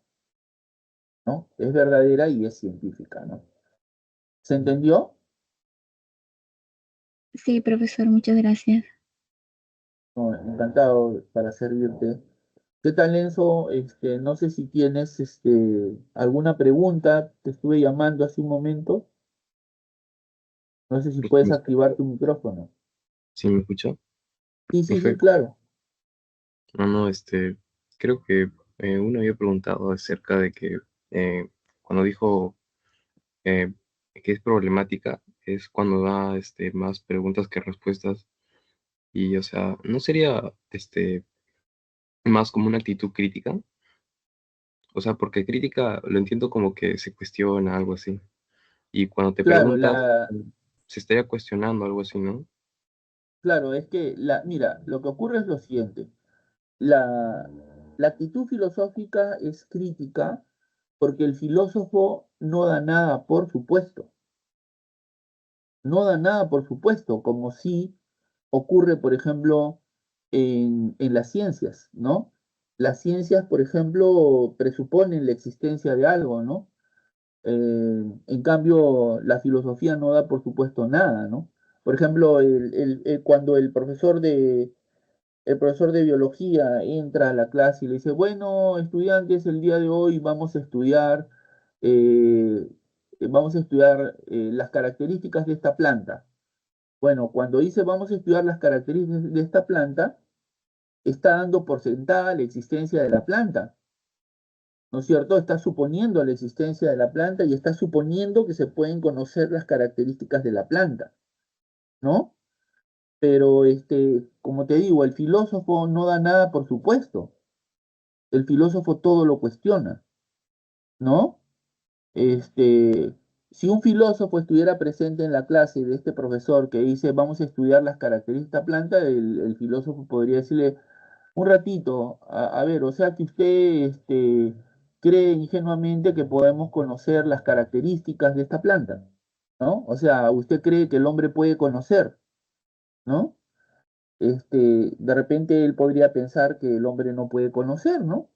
¿No? Es verdadera y es científica, ¿no? ¿Se entendió? Sí, profesor, muchas gracias. No, encantado para servirte. ¿Qué tal, Enzo? No sé si tienes alguna pregunta. Te estuve llamando hace un momento. No sé si puedes activar tu micrófono. ¿Sí me escucha? Sí, sí, sí, Profe, claro. no, creo que uno había preguntado acerca de que cuando dijo eh, que es problemática, es cuando da más preguntas que respuestas. Y, o sea, ¿no sería más como una actitud crítica? O sea, porque crítica lo entiendo como que se cuestiona, algo así. Y cuando te Claro, preguntas, se estaría cuestionando algo así, ¿no? claro, es que mira, lo que ocurre es lo siguiente. La, la actitud filosófica es crítica porque el filósofo no da nada por supuesto. No da nada por supuesto, como si ocurre, por ejemplo, en las ciencias, ¿no? Las ciencias, por ejemplo, presuponen la existencia de algo, ¿no? En cambio, la filosofía no da por supuesto nada, ¿no? Por ejemplo, cuando el profesor de biología entra a la clase y le dice, bueno, estudiantes, el día de hoy eh, vamos a estudiar las características de esta planta. Bueno, cuando dice vamos a estudiar las características de esta planta, está dando por sentada la existencia de la planta, ¿no es cierto? Está suponiendo la existencia de la planta y está suponiendo que se pueden conocer las características de la planta, ¿no? Pero, como te digo, el filósofo no da nada por supuesto. El filósofo todo lo cuestiona, ¿no? Este, si un filósofo estuviera presente en la clase de este profesor que dice vamos a estudiar las características de esta planta, el filósofo podría decirle, un ratito, a ver, o sea que usted cree ingenuamente que podemos conocer las características de esta planta, ¿no? O sea, usted cree que el hombre puede conocer, ¿no? De repente él podría pensar que el hombre no puede conocer, ¿no?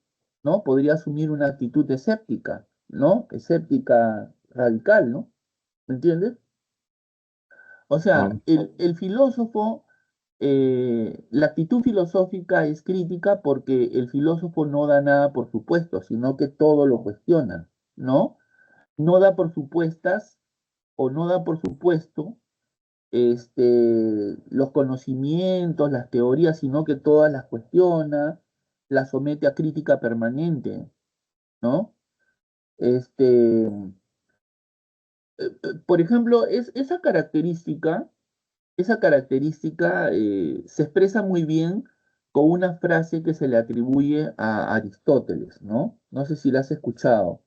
¿No? Podría asumir una actitud escéptica, ¿no? Escéptica radical, ¿no? ¿Me entiendes? O sea, Ah, el filósofo, la actitud filosófica es crítica porque el filósofo no da nada por supuesto, sino que todo lo cuestiona, ¿no? No da por supuestas o no da por supuesto los conocimientos, las teorías, sino que todas las cuestiona, las somete a crítica permanente, ¿no? Este, por ejemplo, esa característica se expresa muy bien con una frase que se le atribuye a Aristóteles, ¿no? No sé si la has escuchado.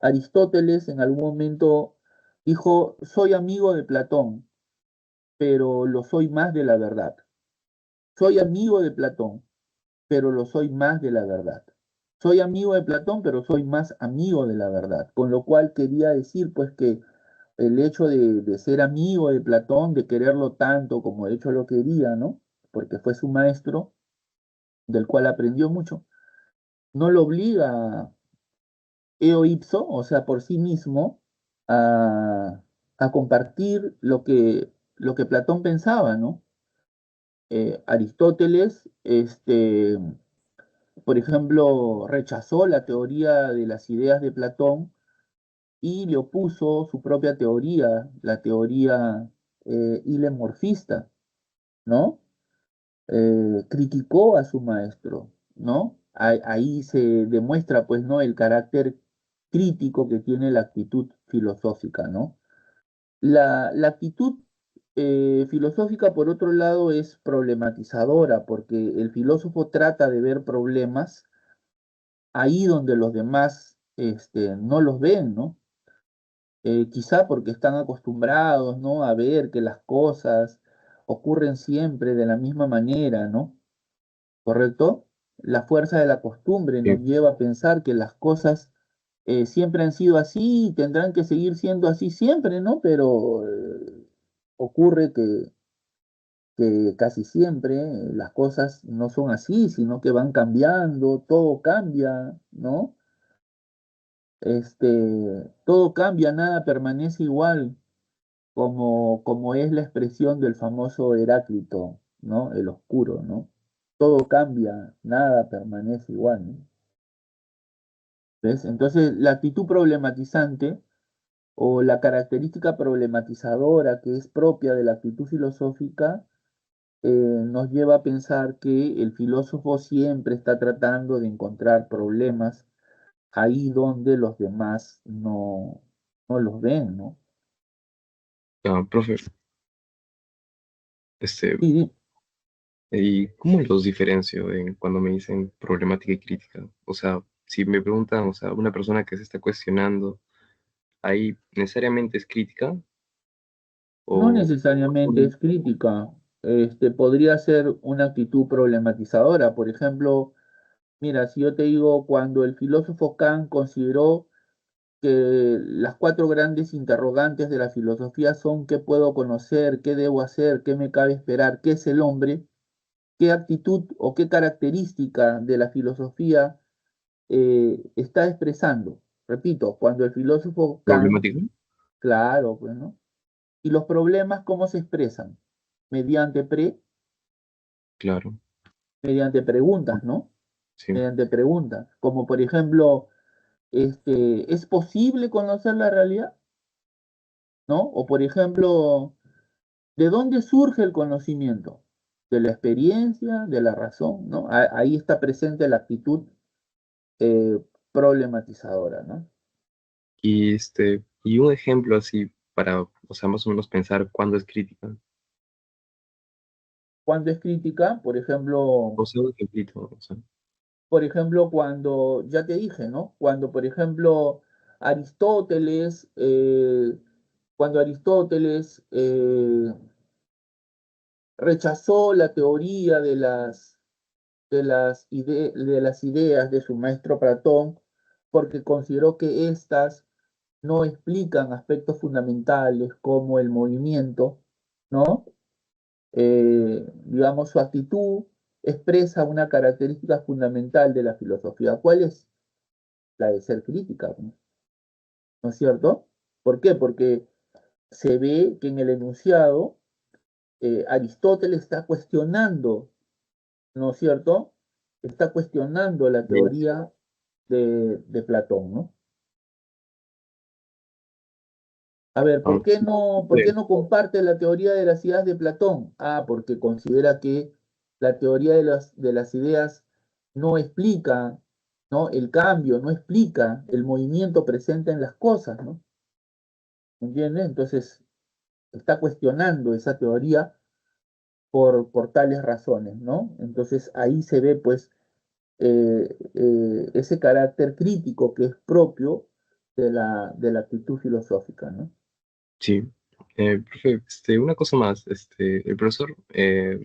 Aristóteles en algún momento dijo, soy amigo de Platón, pero lo soy más de la verdad. Soy amigo de Platón, pero lo soy más de la verdad. Soy amigo de Platón, pero soy más amigo de la verdad. Con lo cual quería decir, pues, que el hecho de ser amigo de Platón, de quererlo tanto como de hecho lo quería, ¿no? Porque fue su maestro, del cual aprendió mucho, no lo obliga eo ipso, o sea, por sí mismo, a, a compartir lo que Platón pensaba, ¿no? Aristóteles, por ejemplo, rechazó la teoría de las ideas de Platón y le opuso su propia teoría, la teoría hilemorfista, ¿no? Criticó a su maestro, ¿no? Ahí se demuestra, pues, ¿no? El carácter crítico que tiene la actitud filosófica, ¿no? La actitud filosófica, por otro lado, es problematizadora, porque el filósofo trata de ver problemas ahí donde los demás no los ven, ¿no? Quizá porque están acostumbrados, ¿no? A ver que las cosas ocurren siempre de la misma manera, ¿no? ¿Correcto? La fuerza de la costumbre nos sí. lleva a pensar que las cosas siempre han sido así y tendrán que seguir siendo así siempre, ¿no? Pero ocurre que casi siempre las cosas no son así, sino que van cambiando, todo cambia, ¿no? Todo cambia, nada permanece igual, como es la expresión del famoso Heráclito, ¿no? El oscuro, ¿no? Todo cambia, nada permanece igual, ¿no? ¿Ves? Entonces, la actitud problematizante o la característica problematizadora que es propia de la actitud filosófica nos lleva a pensar que el filósofo siempre está tratando de encontrar problemas ahí donde los demás no los ven, ¿no? Ah, profe, este, Sí, sí. ¿y cómo los diferencio en cuando me dicen problemática y crítica? O sea, si me preguntan, o sea, una persona que se está cuestionando, ¿ahí necesariamente es crítica? No O, necesariamente es crítica. Podría ser una actitud problematizadora. Por ejemplo, mira, si yo te digo, cuando el filósofo Kant consideró que las cuatro grandes interrogantes de la filosofía son qué puedo conocer, qué debo hacer, qué me cabe esperar, qué es el hombre, qué actitud o qué característica de la filosofía está expresando. Repito, cuando el filósofo Kant, ¿problemática? claro, pues, ¿no? Y los problemas, ¿cómo se expresan? Mediante Claro, mediante preguntas, ¿no? sí. Mediante preguntas, como por ejemplo, ¿es posible conocer la realidad? ¿No? O por ejemplo, ¿de dónde surge el conocimiento? De la experiencia, de la razón, ¿no? Ahí está presente la actitud eh, problematizadora, ¿no? Y un ejemplo así para, o sea, más o menos pensar cuándo es crítica. Cuando es crítica, O sea, un ejemplito, o sea, por ejemplo, cuando, ya te dije, ¿no? Cuando, por ejemplo, Aristóteles, cuando Aristóteles rechazó la teoría de las ideas de su maestro Platón, porque consideró que éstas no explican aspectos fundamentales como el movimiento, ¿no? Digamos, su actitud expresa una característica fundamental de la filosofía. ¿Cuál es? La de ser crítica, ¿no es cierto? ¿Por qué? Porque se ve que en el enunciado Aristóteles está cuestionando, ¿no es cierto? Está cuestionando la teoría de Platón, ¿no? A ver, ¿por qué no comparte la teoría de las ideas de Platón? Ah, porque considera que la teoría de las ideas no explica, ¿no? El cambio, no explica el movimiento presente en las cosas, ¿no? ¿Entiendes? Entonces, está cuestionando esa teoría por tales razones, ¿no? Entonces, ahí se ve, pues, ese carácter crítico que es propio de la actitud filosófica, ¿no? Sí. Profe, una cosa más. El profesor de,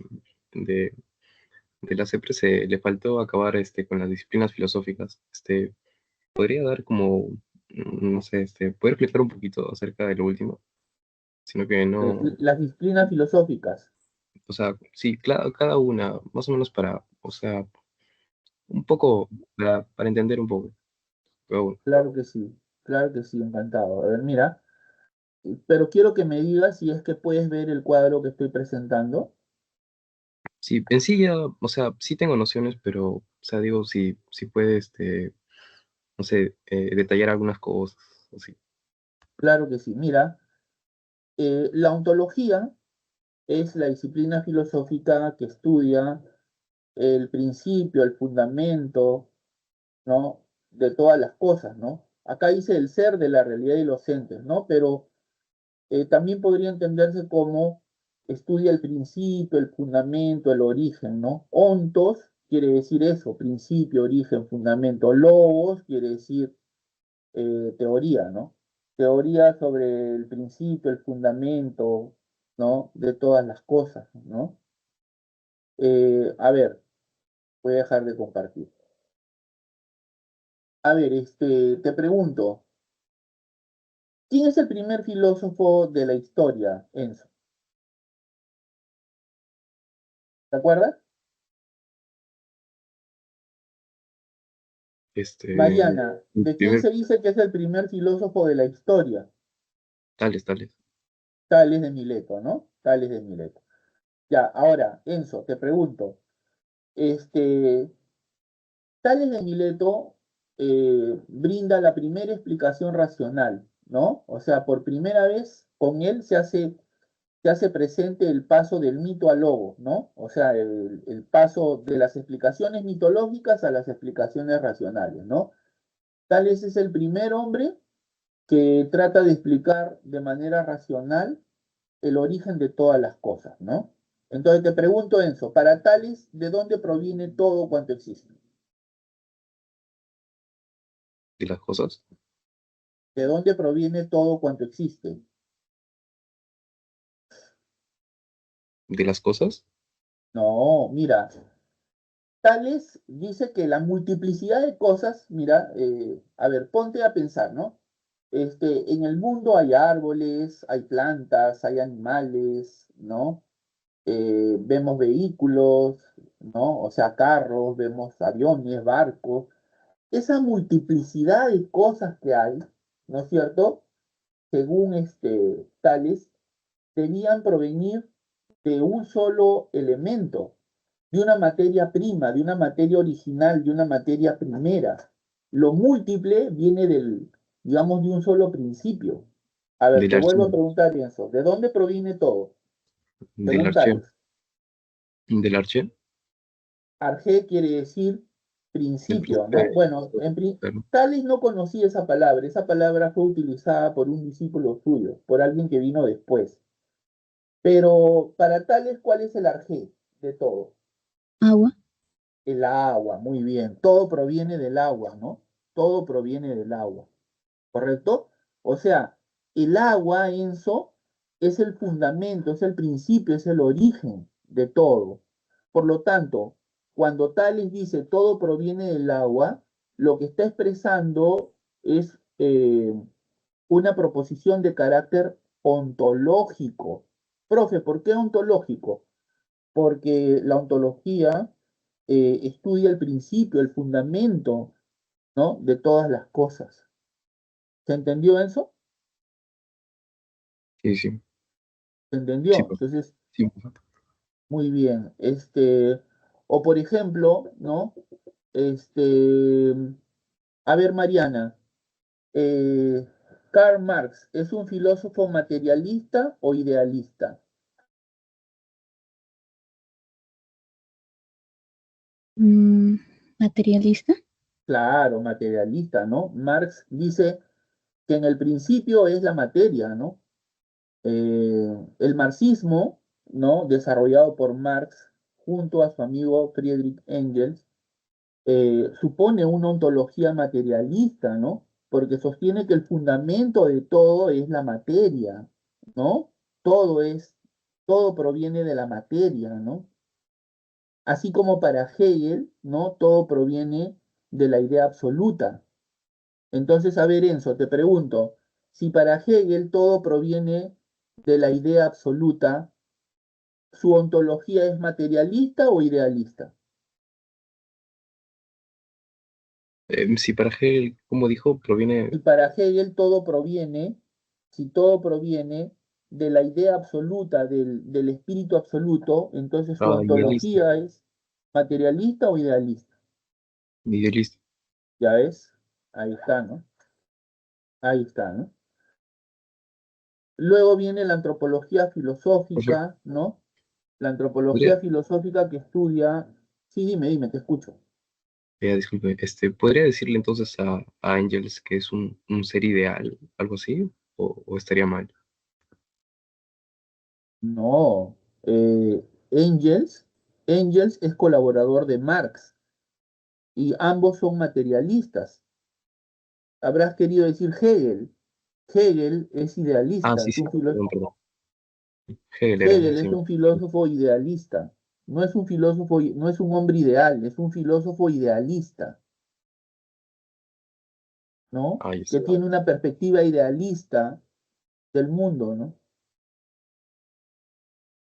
de la CEPRE le faltó acabar con las disciplinas filosóficas. ¿Podría dar como, no sé, poder explicar un poquito acerca de lo último? Sino que no, Las disciplinas filosóficas. o sea, sí, cada una, más o menos o sea, un poco, para entender un poco. Pero bueno, Claro que sí, encantado. A ver, mira, pero quiero que me digas si es que puedes ver el cuadro que estoy presentando. sí, en sí ya, o sea, sí tengo nociones, pero, o sea, digo, si puede, no sé, detallar algunas cosas, o sí. Claro que sí. Mira, la ontología es la disciplina filosófica que estudia el principio, el fundamento, ¿no? De todas las cosas, ¿no? Acá dice el ser de la realidad y los entes, ¿no? Pero también podría entenderse como estudia el principio, el fundamento, el origen, ¿no? Ontos quiere decir eso, principio, origen, fundamento. Logos quiere decir teoría, ¿no? Teoría sobre el principio, el fundamento, ¿no? De todas las cosas, ¿no? A ver, voy a dejar de compartir. A ver, te pregunto, ¿quién es el primer filósofo de la historia, Enzo? ¿Te acuerdas? Este, Mariana, ¿de quién primer, se dice que es el primer filósofo de la historia? tales. Tales de Mileto, ¿no? Tales de Mileto. Ya, ahora, Enzo, te pregunto, este, Tales de Mileto brinda la primera explicación racional, ¿no? O sea, por primera vez con él se hace presente el paso del mito al logo, ¿no? O sea, el paso de las explicaciones mitológicas a las explicaciones racionales, ¿no? Tales es el primer hombre que trata de explicar de manera racional el origen de todas las cosas, ¿no? Entonces te pregunto, Enzo, para Tales, ¿de dónde proviene todo cuanto existe? ¿De las cosas? ¿De dónde proviene todo cuanto existe? ¿De las cosas? No, mira, Tales dice que la multiplicidad de cosas, mira, a ver, ponte a pensar, ¿no? En el mundo hay árboles, hay plantas, hay animales, ¿no? Vemos vehículos, ¿no? O sea, carros, vemos aviones, barcos. Esa multiplicidad de cosas que hay, ¿no es cierto? Según Tales, debían provenir de un solo elemento, de una materia prima, de una materia original, de una materia primera. Lo múltiple viene digamos, de un solo principio. A ver, Del te vuelvo a archivo. preguntar eso. ¿De dónde proviene todo? Del Según archivo. Tales. Del archivo. Arge quiere decir Del principio, ¿no? principio. Bueno, Tales no conocía esa palabra fue utilizada por un discípulo suyo, por alguien que vino después. Pero para Tales, ¿cuál es el arjé de todo? Agua. El agua, muy bien. Todo proviene del agua, ¿no? Todo proviene del agua, ¿correcto? O sea, el agua, Enzo, es el fundamento, es el principio, es el origen de todo. Por lo tanto, cuando Tales dice todo proviene del agua, lo que está expresando es una proposición de carácter ontológico. Profe, ¿por qué ontológico? Porque la ontología estudia el principio, el fundamento, ¿no? De todas las cosas. ¿Se entendió eso? Sí, sí. ¿Se Sí, entendió? pues, Entonces, Sí, Muy bien. O por ejemplo, ¿no? Este, a ver, Mariana, eh, Karl Marx, ¿es un filósofo materialista o idealista? Materialista. Claro, materialista, ¿no? Marx dice que en el principio es la materia, ¿no? El marxismo, ¿no? Desarrollado por Marx junto a su amigo Friedrich Engels, supone una ontología materialista, ¿no? Porque sostiene que el fundamento de todo es la materia, ¿no? Todo es, todo proviene de la materia, ¿no? Así como para Hegel, ¿no? Todo proviene de la idea absoluta. Entonces, a ver, Enzo, te pregunto, si para Hegel todo proviene de la idea absoluta, ¿su ontología es materialista o idealista? si para Hegel, como dijo, proviene. Y para Hegel todo proviene, si todo proviene de la idea absoluta, del espíritu absoluto, entonces su Idealista, ontología es materialista o idealista. idealista. ¿Ya ves? Ahí está, ¿no? Ahí está, ¿no? Luego viene la antropología Profesor, filosófica, ¿no? La podría, antropología filosófica que estudia... Sí, dime, te escucho. disculpe, ¿podría decirle entonces a Angels que es un ser ideal, algo así? ¿O estaría mal? No, Engels, Engels es colaborador de Marx y ambos son materialistas. Habrás querido decir Hegel. Hegel es Ah, idealista, sí, es sí, un filósofo. perdón, perdón. Hegel era, Hegel sí. es un filósofo idealista. No es un filósofo, no es un hombre ideal, es un filósofo idealista, ¿no? Ahí Que está. tiene una perspectiva idealista del mundo, ¿no?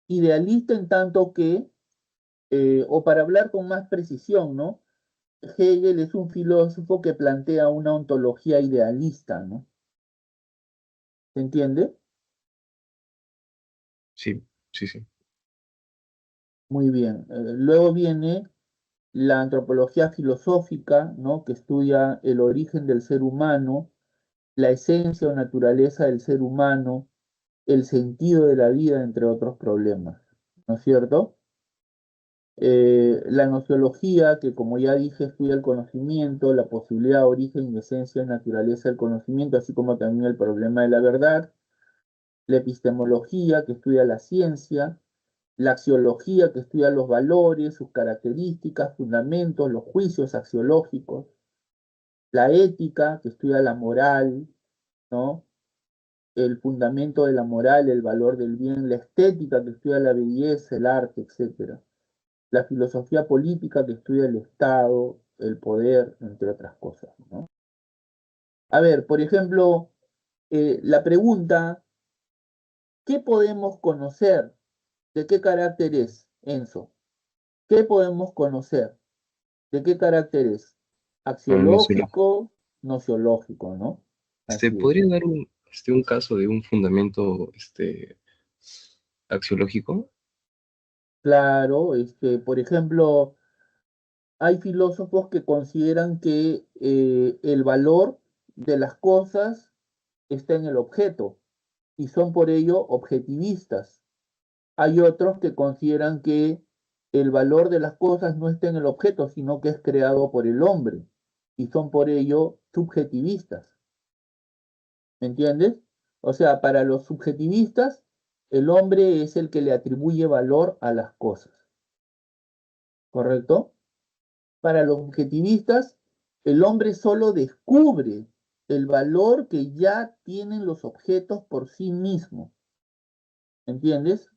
Idealista en tanto que, o para hablar con más precisión, ¿no? Hegel es un filósofo que plantea una ontología idealista, ¿no? ¿Se entiende? Sí, sí, sí. Muy bien. Luego viene la antropología filosófica, ¿no? Que estudia el origen del ser humano, la esencia o naturaleza del ser humano, el sentido de la vida, entre otros problemas, ¿no es cierto? La nociología, que como ya dije, estudia el conocimiento, la posibilidad, origen y esencia y naturaleza del conocimiento, así como también el problema de la verdad. La epistemología, que estudia la ciencia. La axiología, que estudia los valores, sus características, fundamentos, los juicios axiológicos. La ética, que estudia la moral, ¿no? El fundamento de la moral, el valor del bien. La estética, que estudia la belleza, el arte, etcétera. La filosofía política, que estudia el Estado, el poder, entre otras cosas, ¿no? A ver, por ejemplo, la pregunta, ¿qué podemos conocer? ¿De qué carácter es, Enzo? ¿Qué podemos conocer? ¿De qué carácter es? No sé, Axiológico, nociológico, ¿no? Así es. ¿podría dar un caso de un fundamento axiológico? Claro, por ejemplo, hay filósofos que consideran que el valor de las cosas está en el objeto y son por ello objetivistas. Hay otros que consideran que el valor de las cosas no está en el objeto, sino que es creado por el hombre y son por ello subjetivistas. ¿Me entiendes? O sea, para los subjetivistas, el hombre es el que le atribuye valor a las cosas, ¿correcto? Para los objetivistas, el hombre solo descubre el valor que ya tienen los objetos por sí mismos, ¿entiendes?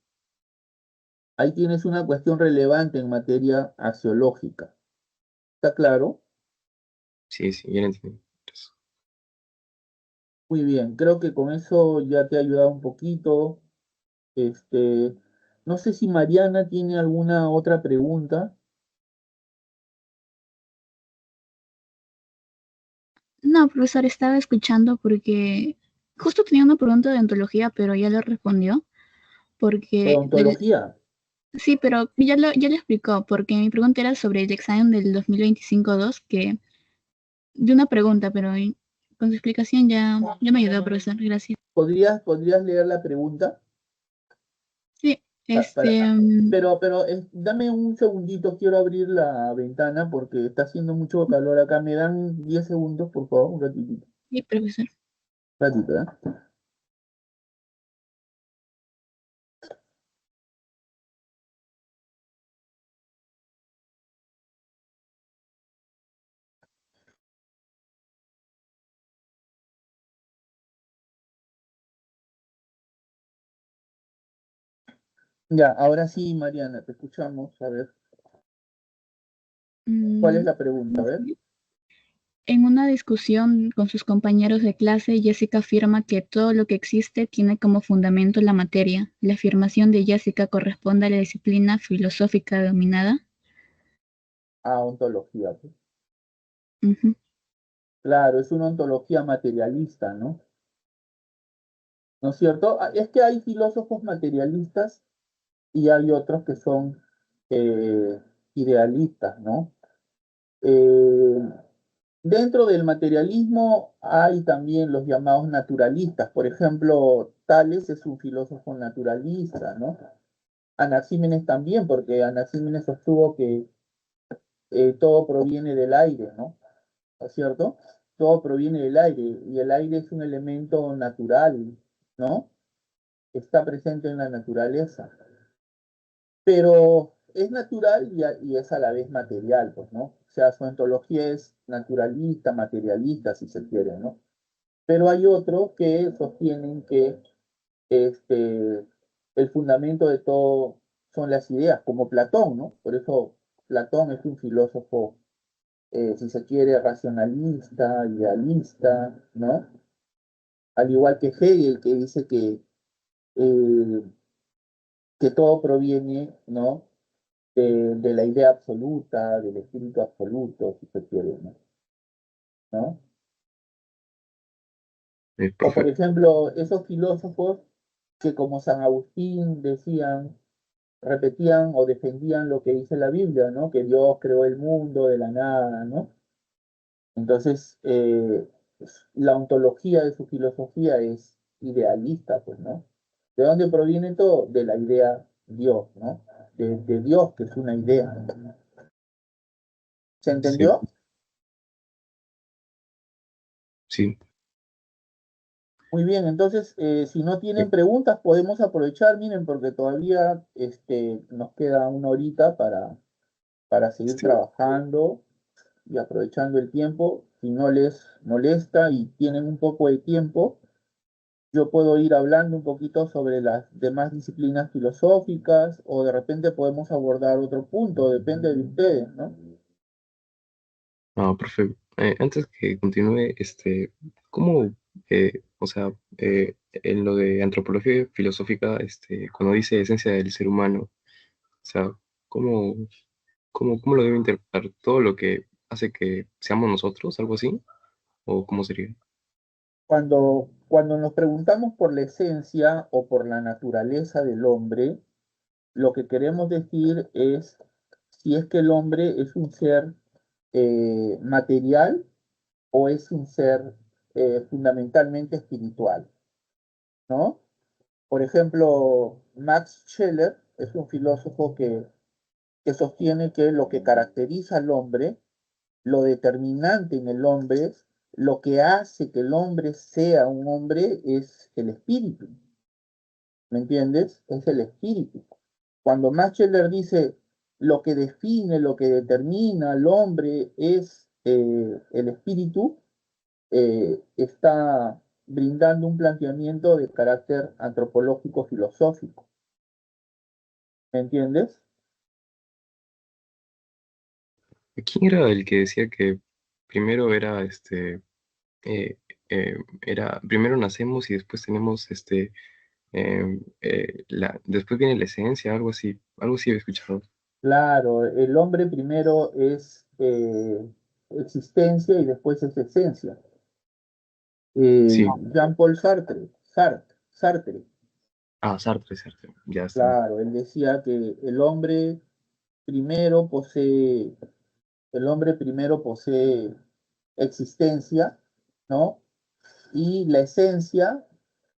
Ahí tienes una cuestión relevante en materia axiológica. ¿Está claro? Sí, sí, ya lo entendí. Muy bien, creo que con eso ya te he ayudado un poquito. Este, no sé si Mariana tiene alguna otra pregunta. No, profesor, estaba escuchando porque justo tenía una pregunta de ontología, pero ya lo respondió. porque Ontología. sí, pero ya lo explicó, porque mi pregunta era sobre el examen del 2025-2, que de una pregunta, pero con su explicación ya me ayudó, profesor, gracias. ¿Podrías leer la pregunta? Sí, Para, pero dame un segundito, quiero abrir la ventana porque está haciendo mucho calor acá. ¿Me dan 10 segundos, por favor? Un ratito. sí, profesor. Ratito, ¿eh? Ya, ahora sí, Mariana, te escuchamos. A ver, ¿cuál es Mm, la pregunta? A ver. En una discusión con sus compañeros de clase, Jessica afirma que todo lo que existe tiene como fundamento la materia. ¿La afirmación de Jessica corresponde a la disciplina filosófica dominada? Ah, ontología, pues. Ujú. Claro, es una ontología materialista, ¿no? ¿No es cierto? Ah, es que hay filósofos materialistas y hay otros que son eh, idealistas, ¿no? Eh, Dentro del materialismo hay también los llamados naturalistas. Por ejemplo, Tales es un filósofo naturalista, ¿no? Anaxímenes también, porque Anaxímenes sostuvo que todo proviene del aire, ¿no? ¿No es cierto? Todo proviene del aire y el aire es un elemento natural, ¿no? Está presente en la naturaleza, pero es natural y es a la vez material, pues, ¿no? O sea, su ontología es naturalista, materialista, si se quiere, ¿no? Pero hay otros que sostienen que este, el fundamento de todo son las ideas, como Platón, ¿no? Por eso Platón es un filósofo, si se quiere, racionalista, idealista, ¿no? Al igual que Hegel, que dice eh, que todo proviene, ¿no? De la idea absoluta, del espíritu absoluto, si se quiere, ¿no? O por Profe, ejemplo, esos filósofos que como San Agustín decían, repetían o defendían lo que dice la Biblia, ¿no? Que Dios creó el mundo de la nada, ¿no? Entonces, la ontología de su filosofía es idealista, pues, ¿no? ¿De dónde proviene todo? De la idea Dios, ¿no? De Dios, que es una idea. ¿Se sí, entendió? sí. Muy bien, entonces, si no eh, tienen preguntas, podemos aprovechar, miren, porque todavía nos queda una horita para seguir este, trabajando y aprovechando el tiempo. Si no les molesta y tienen un poco de tiempo, yo puedo ir hablando un poquito sobre las demás disciplinas filosóficas o de repente podemos abordar otro punto, depende de ustedes, ¿no? No, profe, antes que continúe, ¿cómo, o sea, en lo de antropología filosófica, cuando dice esencia del ser humano, o sea, ¿cómo, cómo lo debo interpretar? ¿Todo lo que hace que seamos nosotros, algo así? ¿O cómo sería? Cuando nos preguntamos por la esencia o por la naturaleza del hombre, lo que queremos decir es si es que el hombre es un ser material o es un ser fundamentalmente espiritual, ¿no? Por ejemplo, Max Scheler es un filósofo que sostiene que lo que caracteriza al hombre, lo determinante en el hombre, lo que hace que el hombre sea un hombre es el espíritu, ¿me entiendes? Es el espíritu. Cuando Max Scheler dice lo que define, lo que determina al hombre es el espíritu, está brindando un planteamiento de carácter antropológico filosófico. ¿Me entiendes? ¿Quién era el que decía que primero era, primero nacemos y después tenemos, después viene la esencia, algo así he escuchado. Claro, el hombre primero es existencia y después es esencia. Sí, Jean-Paul Sartre, Sartre. Ah, Sartre, ya está. Claro, él decía que primero posee, el hombre primero posee existencia, ¿no? Y la esencia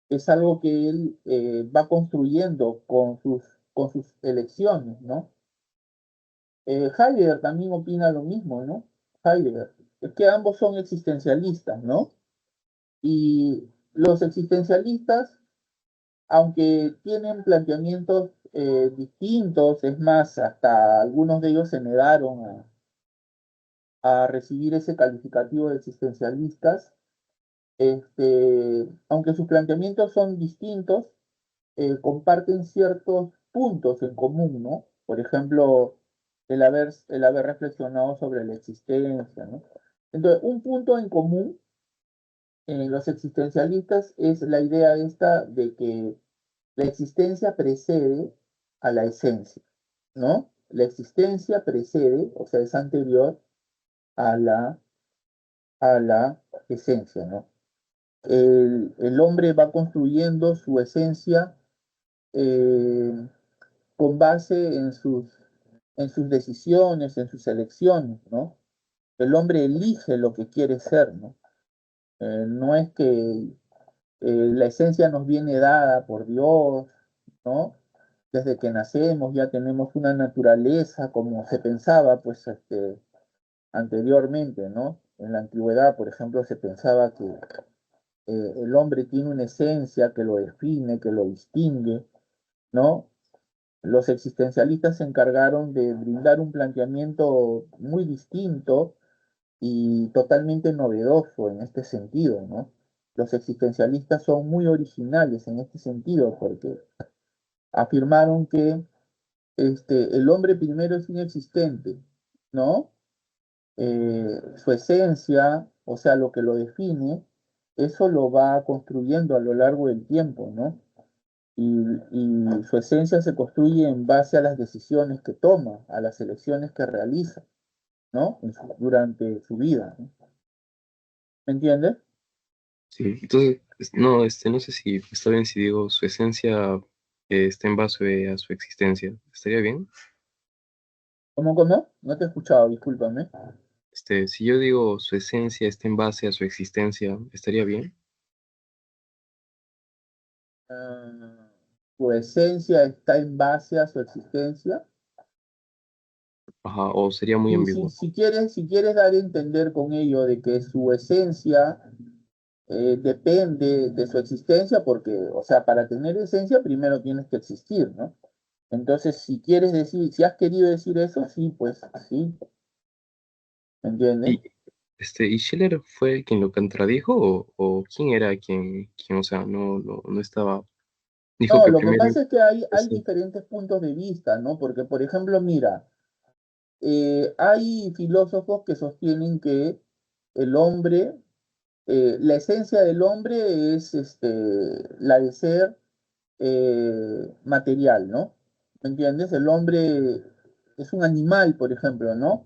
es algo que él va construyendo con sus elecciones, ¿no? Heidegger también opina lo mismo, ¿no? Heidegger. Es que ambos son existencialistas, ¿no? Y los existencialistas, aunque tienen planteamientos distintos, es más, hasta algunos de ellos se negaron a recibir ese calificativo de existencialistas, aunque sus planteamientos son distintos, comparten ciertos puntos en común, ¿no? Por ejemplo, el haber reflexionado sobre la existencia, ¿no? Entonces, un punto en común en los existencialistas es la idea esta de que la existencia precede a la esencia, ¿no? La existencia precede, o sea, es anterior a a la esencia, ¿no? El hombre va construyendo su esencia eh, con base en sus decisiones, en sus elecciones, ¿no? El hombre elige lo que quiere ser, ¿no? No es que la esencia nos viene dada por Dios, ¿no? Desde que nacemos ya tenemos una naturaleza como se pensaba, pues, anteriormente, ¿no? En la antigüedad, por ejemplo, se pensaba que el hombre tiene una esencia que lo define, que lo distingue, ¿no? Los existencialistas se encargaron de brindar un planteamiento muy distinto y totalmente novedoso en este sentido, ¿no? Los existencialistas son muy originales en este sentido porque afirmaron que el hombre primero es inexistente, ¿no? Su esencia, o sea, lo que lo define, eso lo va construyendo a lo largo del tiempo, ¿no? Y su esencia se construye en base a las decisiones que toma, a las elecciones que realiza, ¿no? Durante su vida, ¿no? ¿Me entiendes? Sí, entonces, no, no sé si está bien si digo su esencia está en base a su existencia. ¿Estaría bien? ¿Cómo? No te he escuchado, discúlpame. Si yo digo su esencia está en base a su existencia, ¿estaría bien? Ah, su esencia está en base a su existencia. Ajá, o sería muy Y ambiguo. si quieres dar a entender con ello de que su esencia depende de su existencia, porque, o sea, para tener esencia primero tienes que existir, ¿no? Entonces, si quieres decir, si has querido decir eso, sí, pues sí, ¿me entiendes? ¿Y, ¿y Schiller fue quien lo contradijo o quién era quien, o sea, no estaba, dijo No, que lo que primero, pasa es que hay sí, diferentes puntos de vista, ¿no? Porque, por ejemplo, mira, hay filósofos que sostienen que el hombre, la esencia del hombre es la de ser material, ¿no? ¿Me entiendes? El hombre es un animal, por ejemplo, ¿no?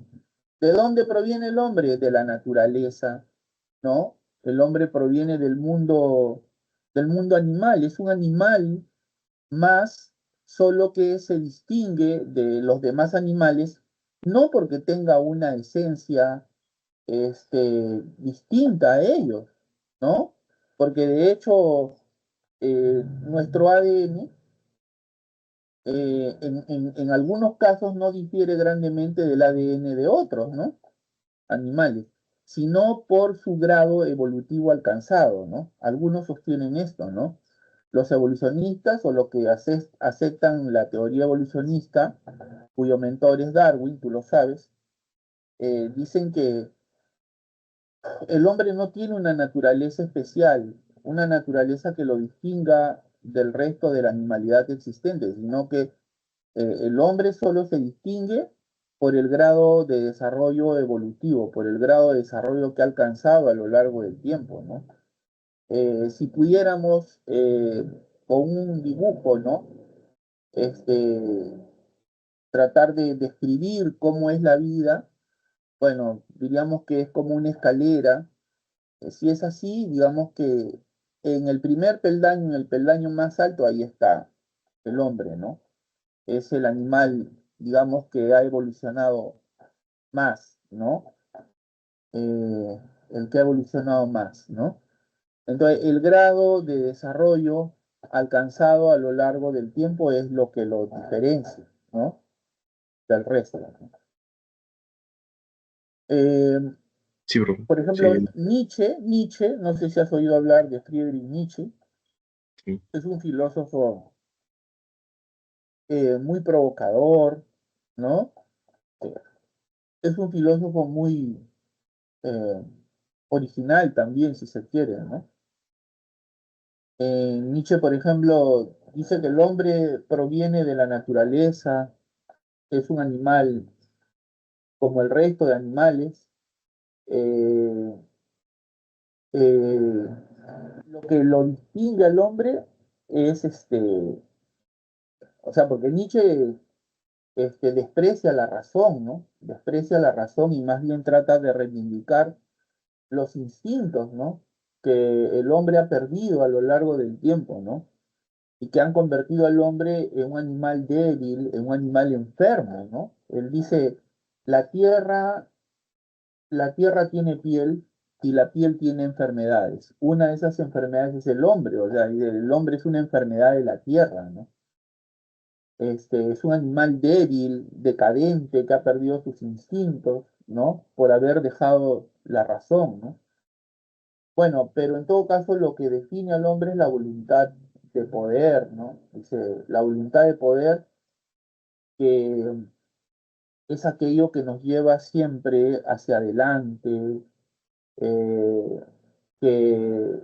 ¿De dónde proviene el hombre? De la naturaleza, ¿no? El hombre proviene del mundo animal, es un animal más, solo que se distingue de los demás animales, no porque tenga una esencia distinta a ellos, ¿no? Porque de hecho nuestro ADN en algunos casos no difiere grandemente del ADN de otros, ¿no? Animales, sino por su grado evolutivo alcanzado, ¿no? Algunos sostienen esto, ¿no? Los evolucionistas o los que aceptan la teoría evolucionista, cuyo mentor es Darwin, tú lo sabes, dicen que el hombre no tiene una naturaleza especial, una naturaleza que lo distinga del resto de la animalidad existente, sino que el hombre solo se distingue por el grado de desarrollo evolutivo, por el grado de desarrollo que ha alcanzado a lo largo del tiempo, ¿no? Si pudiéramos, con un dibujo, ¿no? Este, tratar de describir cómo es la vida, bueno, diríamos que es como una escalera. Si es así, digamos que en el primer peldaño, en el peldaño más alto, ahí está el hombre, ¿no? Es el animal, digamos, que ha evolucionado más, ¿no? El que ha evolucionado más, ¿no? Entonces, el grado de desarrollo alcanzado a lo largo del tiempo es lo que lo diferencia, ¿no? Del resto, ¿no? Eh, Sí, profe. por ejemplo, Sí, Nietzsche, no sé si has oído hablar de Friedrich Nietzsche, sí. es un filósofo muy provocador, ¿no? Eh, es un filósofo muy eh, original también, si se quiere, ¿no? Nietzsche, por ejemplo, dice que el hombre proviene de la naturaleza, es un animal como el resto de animales. eh, eh, lo que lo distingue al hombre es o sea, porque Nietzsche desprecia la razón, ¿no? Desprecia la razón y más bien trata de reivindicar los instintos, ¿no? Que el hombre ha perdido a lo largo del tiempo, ¿no? Y que han convertido al hombre en un animal débil, en un animal enfermo, ¿no? Él dice, la tierra, la tierra tiene piel y la piel tiene enfermedades. Una de esas enfermedades es el hombre, o sea, el hombre es una enfermedad de la tierra, ¿no? Es un animal débil, decadente, que ha perdido sus instintos, ¿no? Por haber dejado la razón, ¿no? Bueno, pero en todo caso lo que define al hombre es la voluntad de poder, ¿no? Dice, la voluntad de poder que es aquello que nos lleva siempre hacia adelante, eh, que,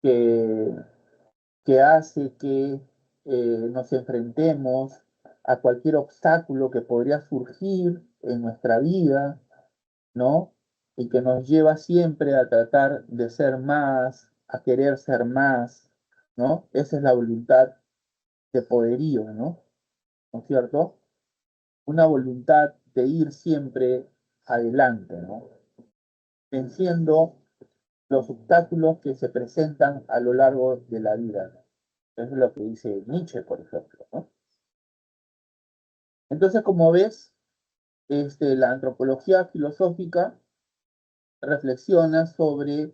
que, que hace que nos enfrentemos a cualquier obstáculo que podría surgir en nuestra vida, ¿no? Y que nos lleva siempre a tratar de ser más, a querer ser más, ¿no? Esa es la voluntad de poderío, ¿no? ¿No es cierto? Una voluntad de ir siempre adelante, ¿no? Venciendo los obstáculos que se presentan a lo largo de la vida, ¿no? Eso es lo que dice Nietzsche, por ejemplo, ¿no? Entonces, como ves, la antropología filosófica reflexiona sobre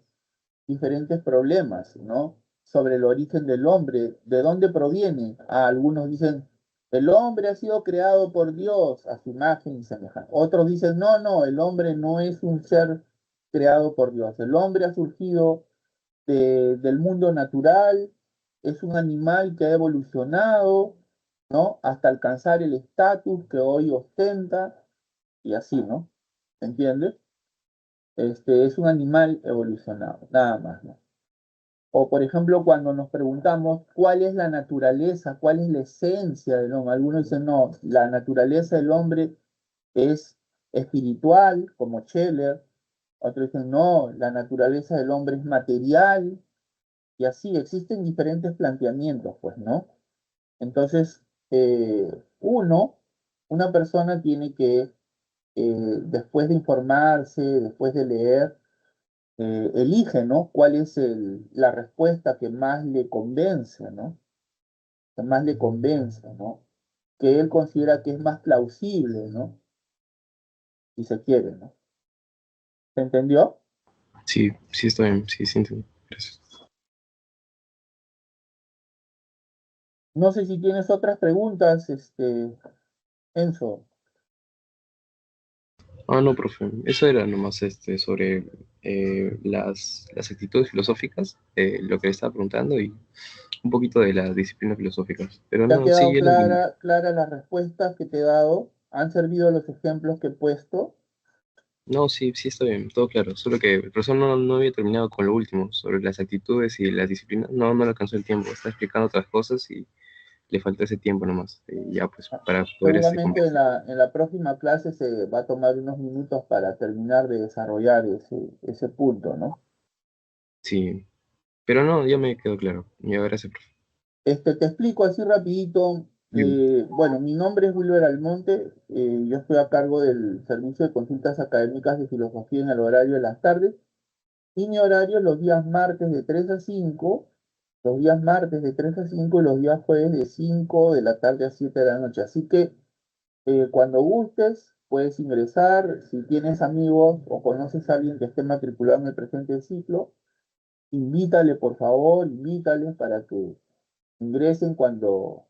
diferentes problemas, ¿no? Sobre el origen del hombre, de dónde proviene. Algunos dicen, el hombre ha sido creado por Dios a su imagen y semejanza. Otros dicen, no, no, el hombre no es un ser creado por Dios. El hombre ha surgido del mundo natural, es un animal que ha evolucionado, ¿no? Hasta alcanzar el estatus que hoy ostenta y así, ¿no? ¿Entiendes? Es un animal evolucionado, nada más, ¿no? O por ejemplo, cuando nos preguntamos cuál es la naturaleza, cuál es la esencia del hombre, algunos dicen, no, la naturaleza del hombre es espiritual, como Scheller, otros dicen, no, la naturaleza del hombre es material, y así existen diferentes planteamientos, pues, ¿no? Entonces, una persona tiene que, después de informarse, después de leer, elige, ¿no? ¿Cuál es la respuesta que más le convence, ¿no? Que más le convence, ¿no? Que él considera que es más plausible, ¿no? Si se quiere, ¿no? ¿Se entendió? Sí, sí está bien, sí, sí entiendo. Gracias. No sé si tienes otras preguntas, Enzo. Ah, no, profe. Eso era nomás sobre las actitudes filosóficas, lo que le estaba preguntando y un poquito de las disciplinas filosóficas. Pero ¿Te ha no, sí, quedado ya lo entendí. clara las respuestas que te he dado? ¿Han servido los ejemplos que he puesto? No, sí, sí está bien, todo claro. Solo que el profesor no había terminado con lo último, sobre las actitudes y las disciplinas. No le alcanzó el tiempo. Está explicando otras cosas y le falta ese tiempo nomás. Y ya, pues, Ah, para poder seguramente completar. en la próxima clase se va a tomar unos minutos para terminar de desarrollar ese punto, ¿no? Sí. Pero no, ya me quedó claro. Ya, gracias, profe. Te explico así rapidito. Bien. Bueno, mi nombre es Wilber Almonte. Yo estoy a cargo del Servicio de Consultas Académicas de Filosofía en el horario de las tardes. Y mi horario los días martes de 3 a 5, los días martes de 3 a 5 y los días jueves de 5 de la tarde a 7 de la noche. Así que cuando gustes, puedes ingresar. Si tienes amigos o conoces a alguien que esté matriculado en el presente ciclo, invítale, por favor, invítale para que ingresen cuando,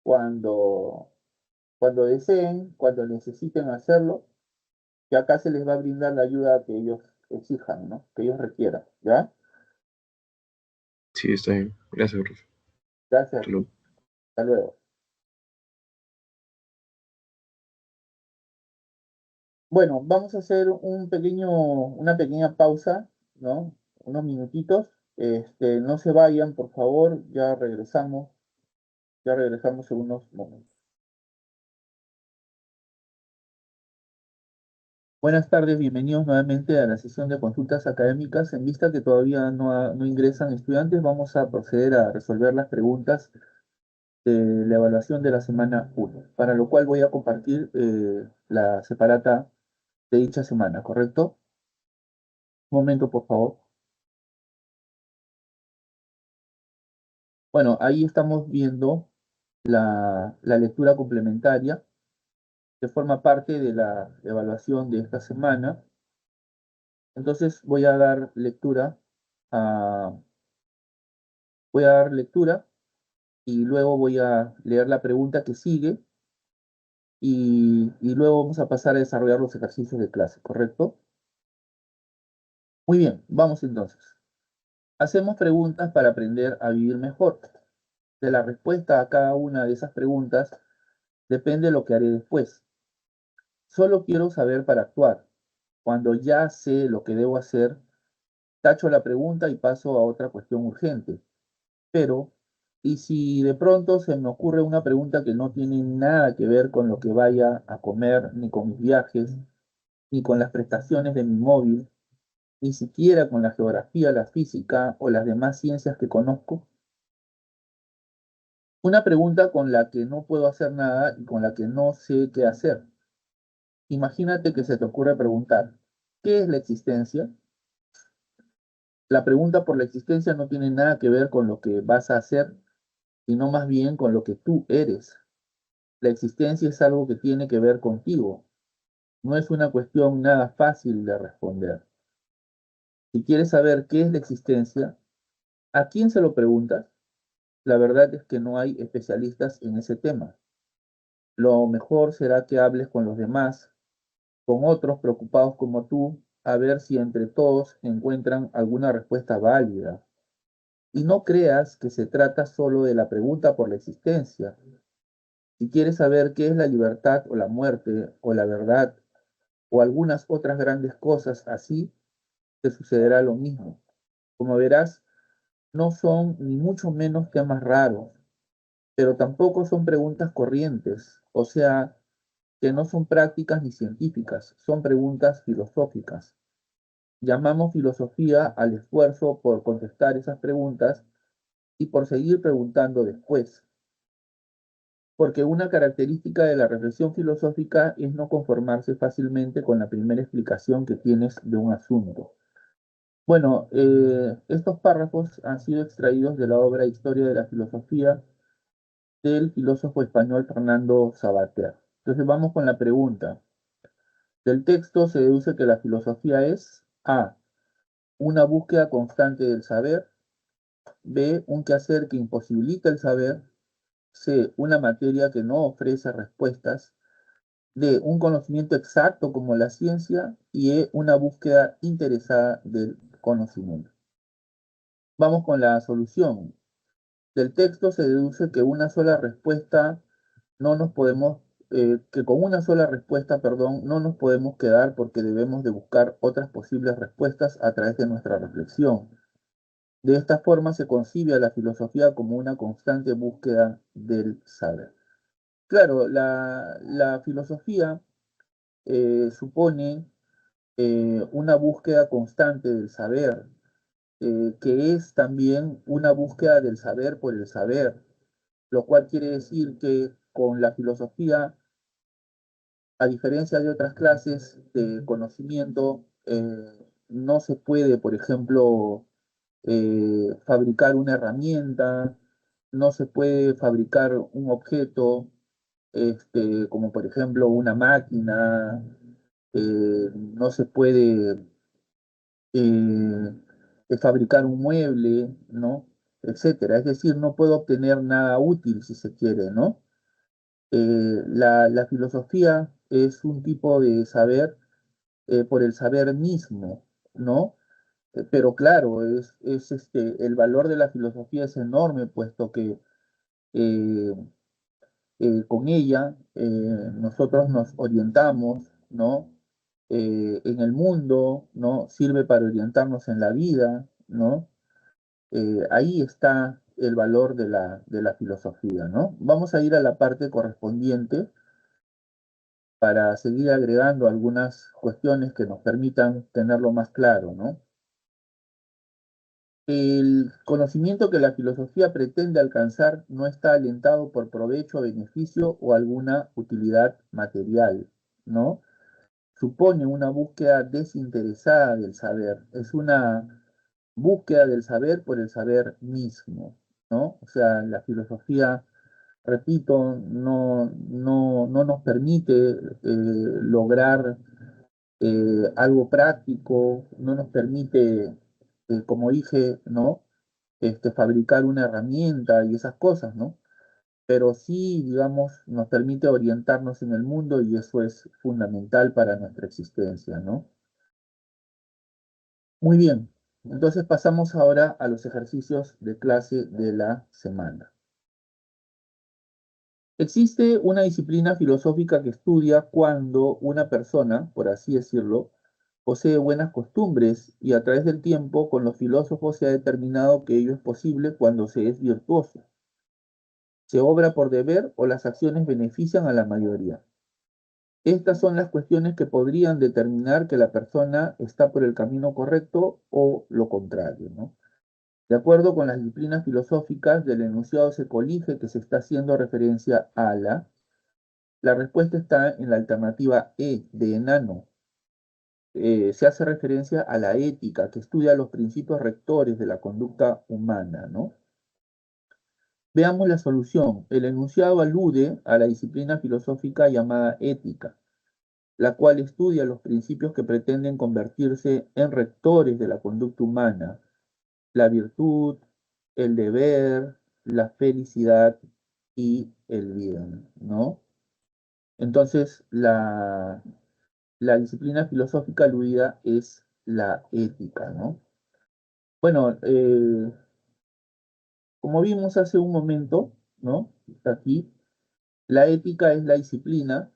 cuando deseen, cuando necesiten hacerlo, que acá se les va a brindar la ayuda que ellos exijan, ¿no? Que ellos requieran, ¿ya? Sí, está bien. Gracias, profe. Gracias Hasta a ti. luego. Hasta luego. Bueno, vamos a hacer una pequeña pausa, ¿no? Unos minutitos. No se vayan, por favor, ya regresamos en unos momentos. Buenas tardes, bienvenidos nuevamente a la sesión de consultas académicas. En vista que todavía no ingresan estudiantes, vamos a proceder a resolver las preguntas de la evaluación de la semana 1, para lo cual voy a compartir la separata de dicha semana, ¿correcto? Un momento, por favor. Bueno, ahí estamos viendo la lectura complementaria que forma parte de la evaluación de esta semana. Entonces a, voy a dar lectura y luego voy a leer la pregunta que sigue y luego vamos a pasar a desarrollar los ejercicios de clase, ¿correcto? Muy bien, vamos entonces. Hacemos preguntas para aprender a vivir mejor. De la respuesta a cada una de esas preguntas depende lo que haré después. Solo quiero saber para actuar. Cuando ya sé lo que debo hacer, tacho la pregunta y paso a otra cuestión urgente. Pero, ¿y si de pronto se me ocurre una pregunta que no tiene nada que ver con lo que vaya a comer, ni con mis viajes, ni con las prestaciones de mi móvil, ni siquiera con la geografía, la física o las demás ciencias que conozco? Una pregunta con la que no puedo hacer nada y con la que no sé qué hacer. Imagínate que se te ocurre preguntar, ¿qué es la existencia? La pregunta por la existencia no tiene nada que ver con lo que vas a hacer, sino más bien con lo que tú eres. La existencia es algo que tiene que ver contigo. No es una cuestión nada fácil de responder. Si quieres saber qué es la existencia, ¿a quién se lo preguntas? La verdad es que no hay especialistas en ese tema. Lo mejor será que hables con los demás, con otros preocupados como tú, a ver si entre todos encuentran alguna respuesta válida. Y no creas que se trata solo de la pregunta por la existencia. Si quieres saber qué es la libertad o la muerte o la verdad o algunas otras grandes cosas así, te sucederá lo mismo. Como verás, no son ni mucho menos temas raros, pero tampoco son preguntas corrientes, o sea, que no son prácticas ni científicas, son preguntas filosóficas. Llamamos filosofía al esfuerzo por contestar esas preguntas y por seguir preguntando después. Porque una característica de la reflexión filosófica es no conformarse fácilmente con la primera explicación que tienes de un asunto. Bueno, estos párrafos han sido extraídos de la obra Historia de la Filosofía del filósofo español Fernando Savater. Entonces vamos con la pregunta. Del texto se deduce que la filosofía es A, una búsqueda constante del saber; B, un quehacer que imposibilita el saber; C, una materia que no ofrece respuestas; D, un conocimiento exacto como la ciencia; y E, una búsqueda interesada del conocimiento. Vamos con la solución. Del texto se deduce que una sola respuesta no nos podemos, que con una sola respuesta, perdón, no nos podemos quedar porque debemos de buscar otras posibles respuestas a través de nuestra reflexión. De esta forma se concibe a la filosofía como una constante búsqueda del saber. Claro, la filosofía supone una búsqueda constante del saber, que es también una búsqueda del saber por el saber, lo cual quiere decir que con la filosofía, a diferencia de otras clases de conocimiento, no se puede, por ejemplo, fabricar una herramienta, no se puede fabricar un objeto, como por ejemplo una máquina, no se puede fabricar un mueble, ¿no? Etcétera. Es decir, no puedo obtener nada útil si se quiere, ¿no? La filosofía es un tipo de saber por el saber mismo, ¿no? Pero claro, el valor de la filosofía es enorme, puesto que eh, con ella nosotros nos orientamos, ¿no? En el mundo, ¿no? Sirve para orientarnos en la vida, ¿no? Ahí está el valor de la filosofía, ¿no? Vamos a ir a la parte correspondiente para seguir agregando algunas cuestiones que nos permitan tenerlo más claro, ¿no? El conocimiento que la filosofía pretende alcanzar no está alentado por provecho, beneficio o alguna utilidad material, ¿no? Supone una búsqueda desinteresada del saber, es una búsqueda del saber por el saber mismo, ¿no? O sea, la filosofía, repito, no nos permite lograr algo práctico, no nos permite, como dije, ¿no? Fabricar una herramienta y esas cosas, ¿no? Pero sí, digamos, nos permite orientarnos en el mundo y eso es fundamental para nuestra existencia, ¿no? Muy bien, entonces pasamos ahora a los ejercicios de clase de la semana. Existe una disciplina filosófica que estudia cuando una persona, por así decirlo, posee buenas costumbres y a través del tiempo con los filósofos se ha determinado que ello es posible cuando se es virtuoso. Se obra por deber o las acciones benefician a la mayoría. Estas son las cuestiones que podrían determinar que la persona está por el camino correcto o lo contrario, ¿no? De acuerdo con las disciplinas filosóficas, del enunciado se colige que se está haciendo referencia a la respuesta está en la alternativa E de enano. Se hace referencia a la ética, que estudia los principios rectores de la conducta humana, ¿no? Veamos la solución. El enunciado alude a la disciplina filosófica llamada ética, la cual estudia los principios que pretenden convertirse en rectores de la conducta humana, la virtud, el deber, la felicidad y el bien, ¿no? Entonces, la disciplina filosófica aludida es la ética, ¿no? Bueno, como vimos hace un momento, ¿no? Está aquí, la ética es la disciplina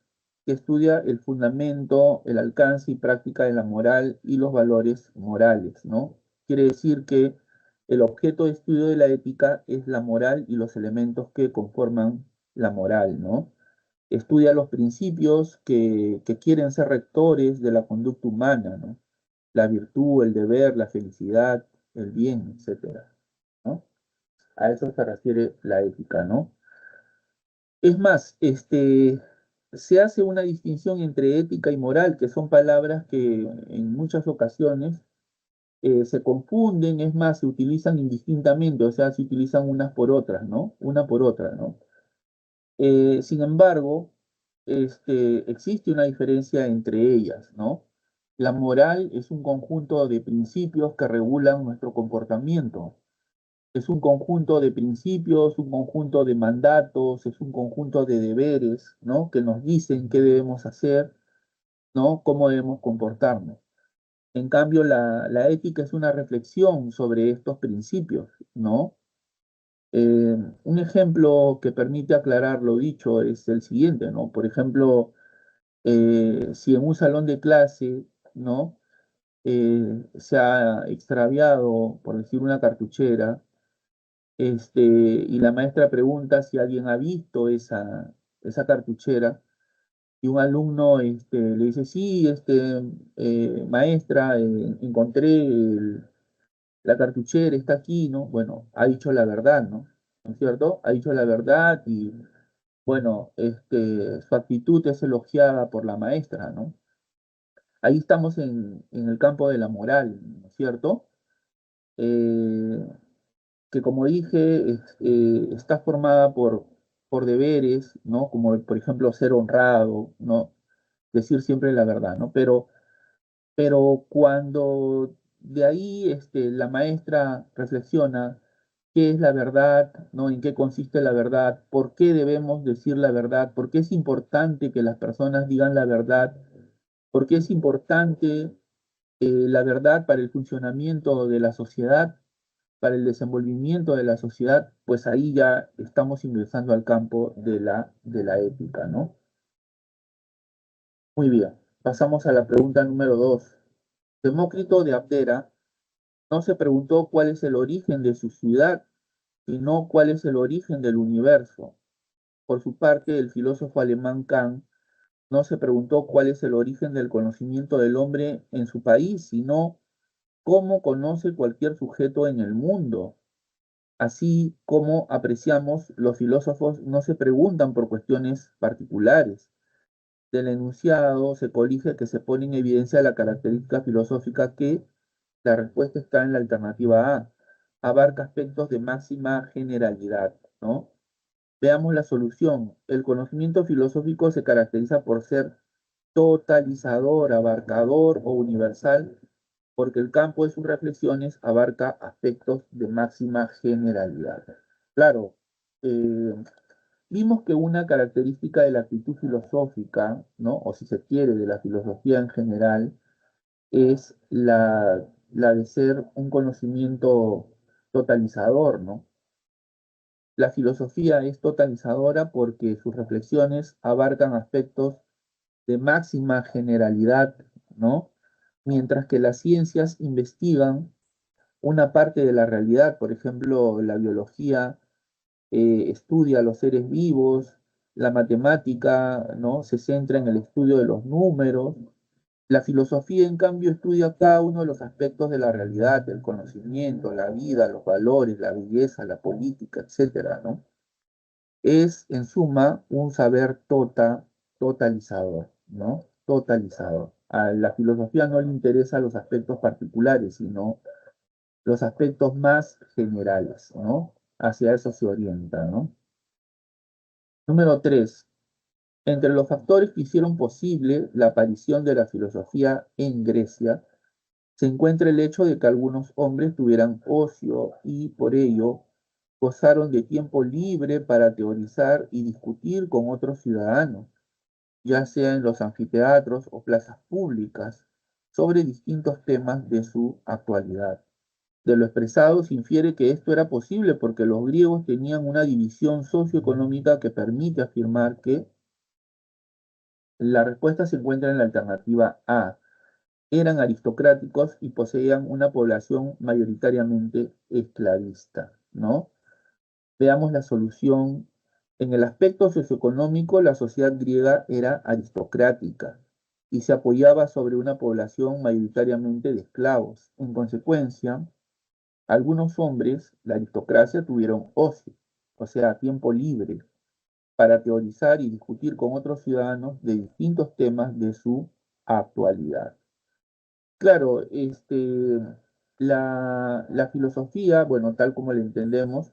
que estudia el fundamento, el alcance y práctica de la moral y los valores morales, ¿no? Quiere decir que el objeto de estudio de la ética es la moral y los elementos que conforman la moral, ¿no? Estudia los principios que quieren ser rectores de la conducta humana, ¿no? La virtud, el deber, la felicidad, el bien, etcétera, ¿no? A eso se refiere la ética, ¿no? Es más, se hace una distinción entre ética y moral, que son palabras que en muchas ocasiones se confunden, es más, se utilizan indistintamente, o sea, se utilizan unas por otras, ¿no? Una por otra, ¿no? Sin embargo, existe una diferencia entre ellas, ¿no? La moral es un conjunto de principios que regulan nuestro comportamiento. Es un conjunto de principios, un conjunto de mandatos, es un conjunto de deberes, ¿no? Que nos dicen qué debemos hacer, ¿no? Cómo debemos comportarnos. En cambio, la ética es una reflexión sobre estos principios, ¿no? Un ejemplo que permite aclarar lo dicho es el siguiente, ¿no? Por ejemplo, si en un salón de clase, ¿no? Se ha extraviado, por decir, una cartuchera, y la maestra pregunta si alguien ha visto esa cartuchera, y un alumno le dice, sí, maestra, encontré la cartuchera, está aquí, ¿no? Bueno, ha dicho la verdad, ¿no? ¿No es cierto? Ha dicho la verdad y, bueno, su actitud es elogiada por la maestra, ¿no? Ahí estamos en el campo de la moral, ¿no es cierto? Eh, que como dije, está formada por deberes, ¿no? Como por ejemplo ser honrado, ¿no? Decir siempre la verdad, ¿no? Pero cuando de ahí la maestra reflexiona qué es la verdad, ¿no? En qué consiste la verdad, por qué debemos decir la verdad, por qué es importante que las personas digan la verdad, por qué es importante la verdad para el funcionamiento de la sociedad, para el desenvolvimiento de la sociedad, pues ahí ya estamos ingresando al campo de la ética, ¿no? Muy bien, pasamos a la pregunta número 2. Demócrito de Abdera no se preguntó cuál es el origen de su ciudad, sino cuál es el origen del universo. Por su parte, el filósofo alemán Kant no se preguntó cuál es el origen del conocimiento del hombre en su país, sino cómo conoce cualquier sujeto en el mundo. Así como apreciamos, los filósofos no se preguntan por cuestiones particulares. Del enunciado se colige que se pone en evidencia la característica filosófica que la respuesta está en la alternativa A. Abarca aspectos de máxima generalidad, ¿no? Veamos la solución. El conocimiento filosófico se caracteriza por ser totalizador, abarcador o universal, porque el campo de sus reflexiones abarca aspectos de máxima generalidad. Claro, eh, vimos que una característica de la actitud filosófica, ¿no? O si se quiere, de la filosofía en general, es la de ser un conocimiento totalizador, ¿no? La filosofía es totalizadora porque sus reflexiones abarcan aspectos de máxima generalidad, ¿no? Mientras que las ciencias investigan una parte de la realidad, por ejemplo, la biología estudia a los seres vivos, la matemática, ¿no? Se centra en el estudio de los números. La filosofía, en cambio, estudia cada uno de los aspectos de la realidad, el conocimiento, la vida, los valores, la belleza, la política, etcétera, ¿no? Es, en suma, un saber totalizador, ¿no? Totalizador. A la filosofía no le interesan los aspectos particulares, sino los aspectos más generales, ¿no? Hacia eso se orienta, ¿no? Número 3. Entre los factores que hicieron posible la aparición de la filosofía en Grecia, se encuentra el hecho de que algunos hombres tuvieran ocio y por ello gozaron de tiempo libre para teorizar y discutir con otros ciudadanos, ya sea en los anfiteatros o plazas públicas, sobre distintos temas de su actualidad. De lo expresado se infiere que esto era posible porque los griegos tenían una división socioeconómica que permite afirmar que la respuesta se encuentra en la alternativa A. Eran aristocráticos y poseían una población mayoritariamente esclavista, ¿no? Veamos la solución. En el aspecto socioeconómico, la sociedad griega era aristocrática y se apoyaba sobre una población mayoritariamente de esclavos. En consecuencia, algunos hombres, la aristocracia, tuvieron ocio, o sea, tiempo libre, para teorizar y discutir con otros ciudadanos de distintos temas de su actualidad. Claro, la filosofía, bueno, tal como la entendemos,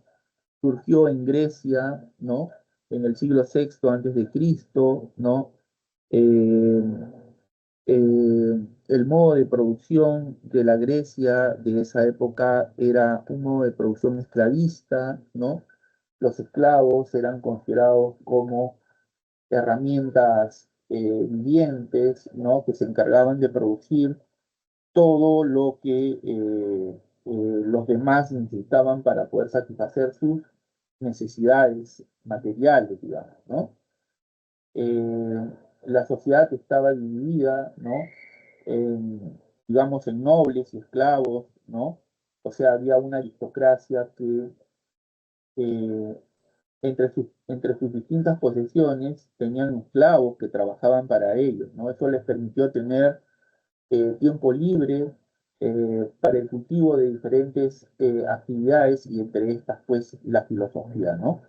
surgió en Grecia, ¿no? En el siglo VI antes de Cristo, ¿no? Eh, el modo de producción de la Grecia de esa época era un modo de producción esclavista, ¿no? Los esclavos eran considerados como herramientas vivientes, ¿no? Que se encargaban de producir todo lo que los demás necesitaban para poder satisfacer sus necesidades materiales, digamos, ¿no? Eh, la sociedad estaba dividida, ¿no? Digamos, en nobles y esclavos, ¿no? O sea, había una aristocracia que entre sus distintas posesiones tenían esclavos que trabajaban para ellos, ¿no? Eso les permitió tener tiempo libre para el cultivo de diferentes actividades y entre estas, pues, la filosofía, ¿no?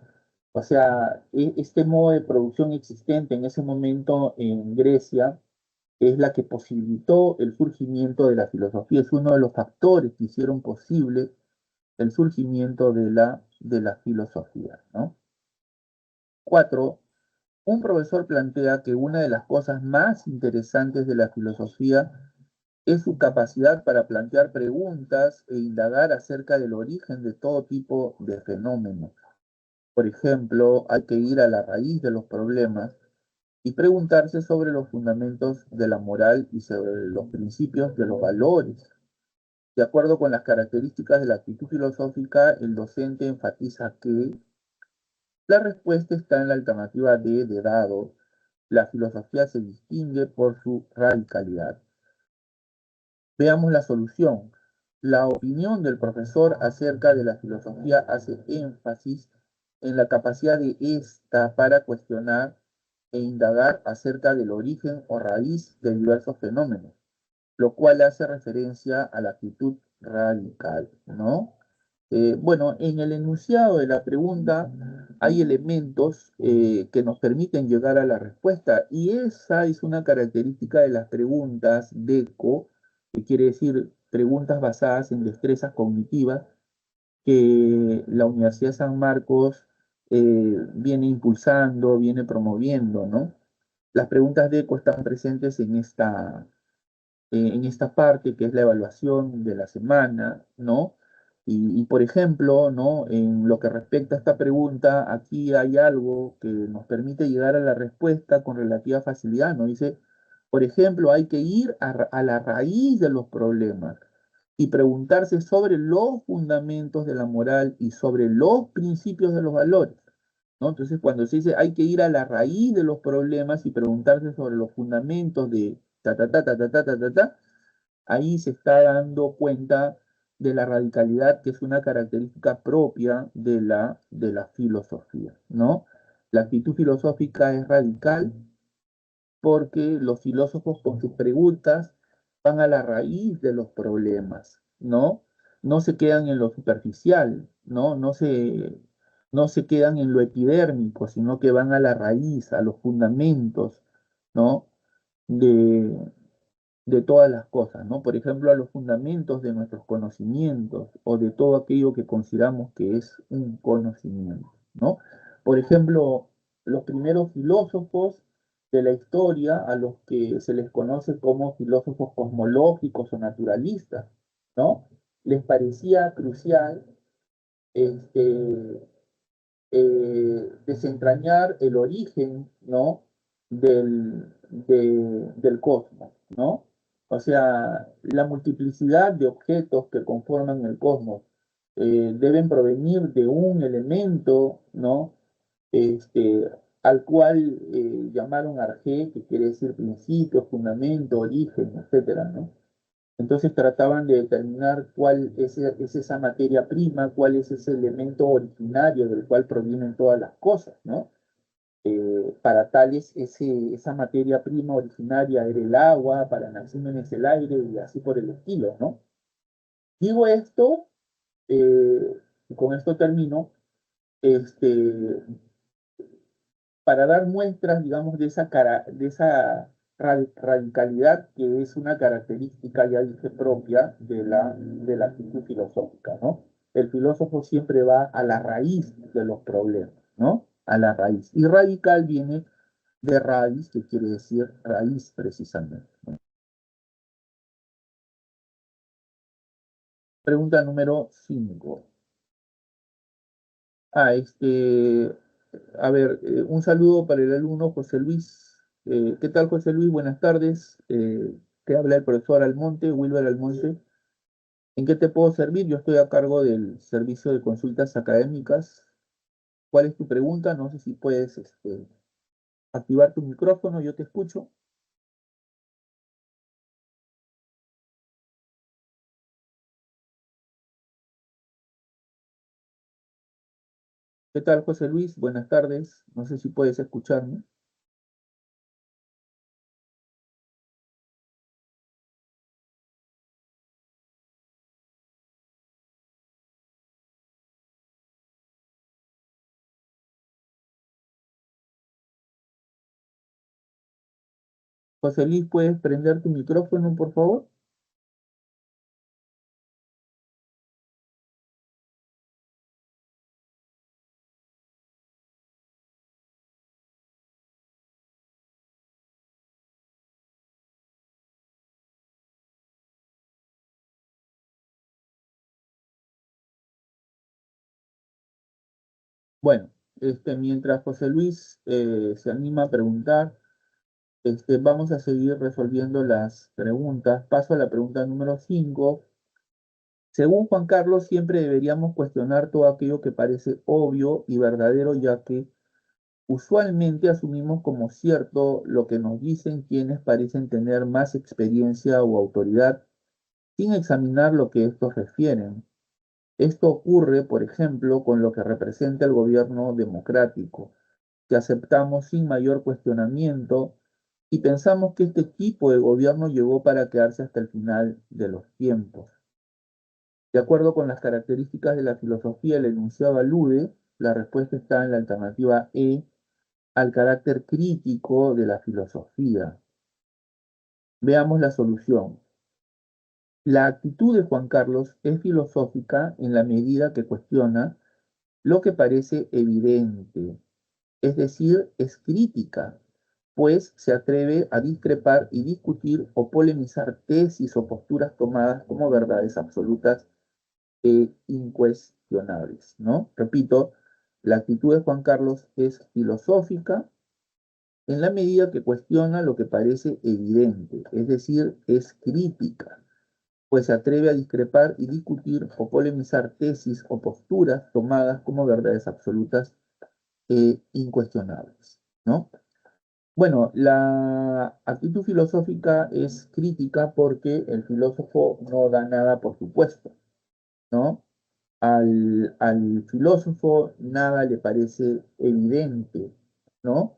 O sea, este modo de producción existente en ese momento en Grecia es la que posibilitó el surgimiento de la filosofía, es uno de los factores que hicieron posible el surgimiento de la filosofía, ¿no? 4. Un profesor plantea que una de las cosas más interesantes de la filosofía es su capacidad para plantear preguntas e indagar acerca del origen de todo tipo de fenómenos. Por ejemplo, hay que ir a la raíz de los problemas y preguntarse sobre los fundamentos de la moral y sobre los principios de los valores. De acuerdo con las características de la actitud filosófica, el docente enfatiza que la respuesta está en la alternativa D de dado. La filosofía se distingue por su radicalidad. Veamos la solución. La opinión del profesor acerca de la filosofía hace énfasis en la capacidad de ésta para cuestionar e indagar acerca del origen o raíz de diversos fenómenos, lo cual hace referencia a la actitud radical, ¿no? Bueno, en el enunciado de la pregunta hay elementos que nos permiten llegar a la respuesta y esa es una característica de las preguntas DECO, que quiere decir preguntas basadas en destrezas cognitivas que la Universidad de San Marcos viene impulsando, viene promoviendo, ¿no? Las preguntas DECO están presentes en esta parte que es la evaluación de la semana, ¿no? Por ejemplo, ¿no? En lo que respecta a esta pregunta, aquí hay algo que nos permite llegar a la respuesta con relativa facilidad, ¿no? Dice, por ejemplo, hay que ir a la raíz de los problemas y preguntarse sobre los fundamentos de la moral y sobre los principios de los valores, ¿no? Entonces, cuando se dice hay que ir a la raíz de los problemas y preguntarse sobre los fundamentos de ta, ta, ta, ta, ta, ta, ta, ta, ta, ahí se está dando cuenta de la radicalidad que es una característica propia de la filosofía, ¿no? La actitud filosófica es radical porque los filósofos con sus preguntas van a la raíz de los problemas, ¿no? No se quedan en lo superficial, ¿no? No se quedan en lo epidérmico, sino que van a la raíz, a los fundamentos, ¿no? De, de todas las cosas, ¿no? Por ejemplo, a los fundamentos de nuestros conocimientos o de todo aquello que consideramos que es un conocimiento, ¿no? Por ejemplo, los primeros filósofos de la historia, a los que se les conoce como filósofos cosmológicos o naturalistas, ¿no? Les parecía crucial este, desentrañar el origen, ¿no? Del cosmos, ¿no? O sea, la multiplicidad de objetos que conforman el cosmos deben provenir de un elemento, ¿no? Este, al cual llamaron arjé, que quiere decir principio, fundamento, origen, etcétera, ¿no? Entonces trataban de determinar cuál es esa materia prima, cuál es ese elemento originario del cual provienen todas las cosas, ¿no? Para tales, esa materia prima originaria era el agua, para Anaxímenes el aire y así por el estilo, ¿no? Digo esto, y con esto termino, este, para dar muestras, digamos, de esa radicalidad que es una característica, ya dije, propia de la actitud filosófica, ¿no? El filósofo siempre va a la raíz de los problemas, ¿no? A la raíz. Y radical viene de raíz, que quiere decir raíz precisamente, ¿no? Pregunta número 5. Ah, a ver, un saludo para el alumno José Luis. ¿Qué tal, José Luis? Buenas tardes. Te habla el profesor Almonte, Wilber Almonte. ¿En qué te puedo servir? Yo estoy a cargo del servicio de consultas académicas. ¿Cuál es tu pregunta? No sé si puedes activar tu micrófono, yo te escucho. ¿Qué tal, José Luis? Buenas tardes. No sé si puedes escucharme. José Luis, ¿puedes prender tu micrófono, por favor? Bueno, mientras José Luis se anima a preguntar, vamos a seguir resolviendo las preguntas. Paso a la pregunta número 5. Según Juan Carlos, siempre deberíamos cuestionar todo aquello que parece obvio y verdadero, ya que usualmente asumimos como cierto lo que nos dicen quienes parecen tener más experiencia o autoridad, sin examinar lo que estos refieren. Esto ocurre, por ejemplo, con lo que representa el gobierno democrático, que aceptamos sin mayor cuestionamiento y pensamos que este tipo de gobierno llegó para quedarse hasta el final de los tiempos. De acuerdo con las características de la filosofía, el enunciado alude, la respuesta está en la alternativa E, al carácter crítico de la filosofía. Veamos la solución. La actitud de Juan Carlos es filosófica en la medida que cuestiona lo que parece evidente, es decir, es crítica, pues se atreve a discrepar y discutir o polemizar tesis o posturas tomadas como verdades absolutas e incuestionables, ¿no? Repito, la actitud de Juan Carlos es filosófica en la medida que cuestiona lo que parece evidente, es decir, es crítica, pues se atreve a discrepar y discutir o polemizar tesis o posturas tomadas como verdades absolutas e incuestionables, ¿no? Bueno, la actitud filosófica es crítica porque el filósofo no da nada por supuesto, ¿no? Al filósofo nada le parece evidente, ¿no?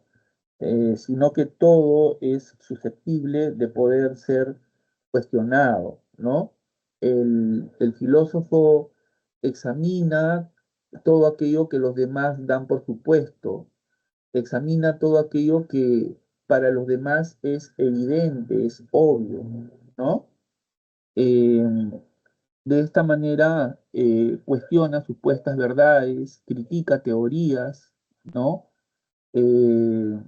Sino que todo es susceptible de poder ser cuestionado, ¿no? El filósofo examina todo aquello que los demás dan por supuesto, examina todo aquello que para los demás es evidente, es obvio, ¿no? Eh, de esta manera cuestiona supuestas verdades, critica teorías, ¿no? Eh,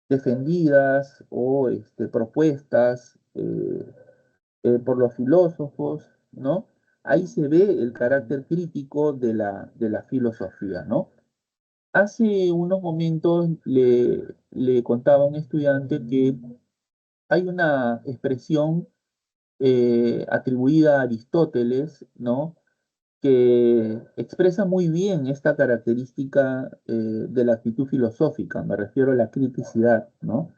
defendidas o propuestas por los filósofos, ¿no? Ahí se ve el carácter crítico de la filosofía, ¿no? Hace unos momentos le contaba a un estudiante que hay una expresión atribuida a Aristóteles, ¿no? Que expresa muy bien esta característica de la actitud filosófica, me refiero a la criticidad, ¿no?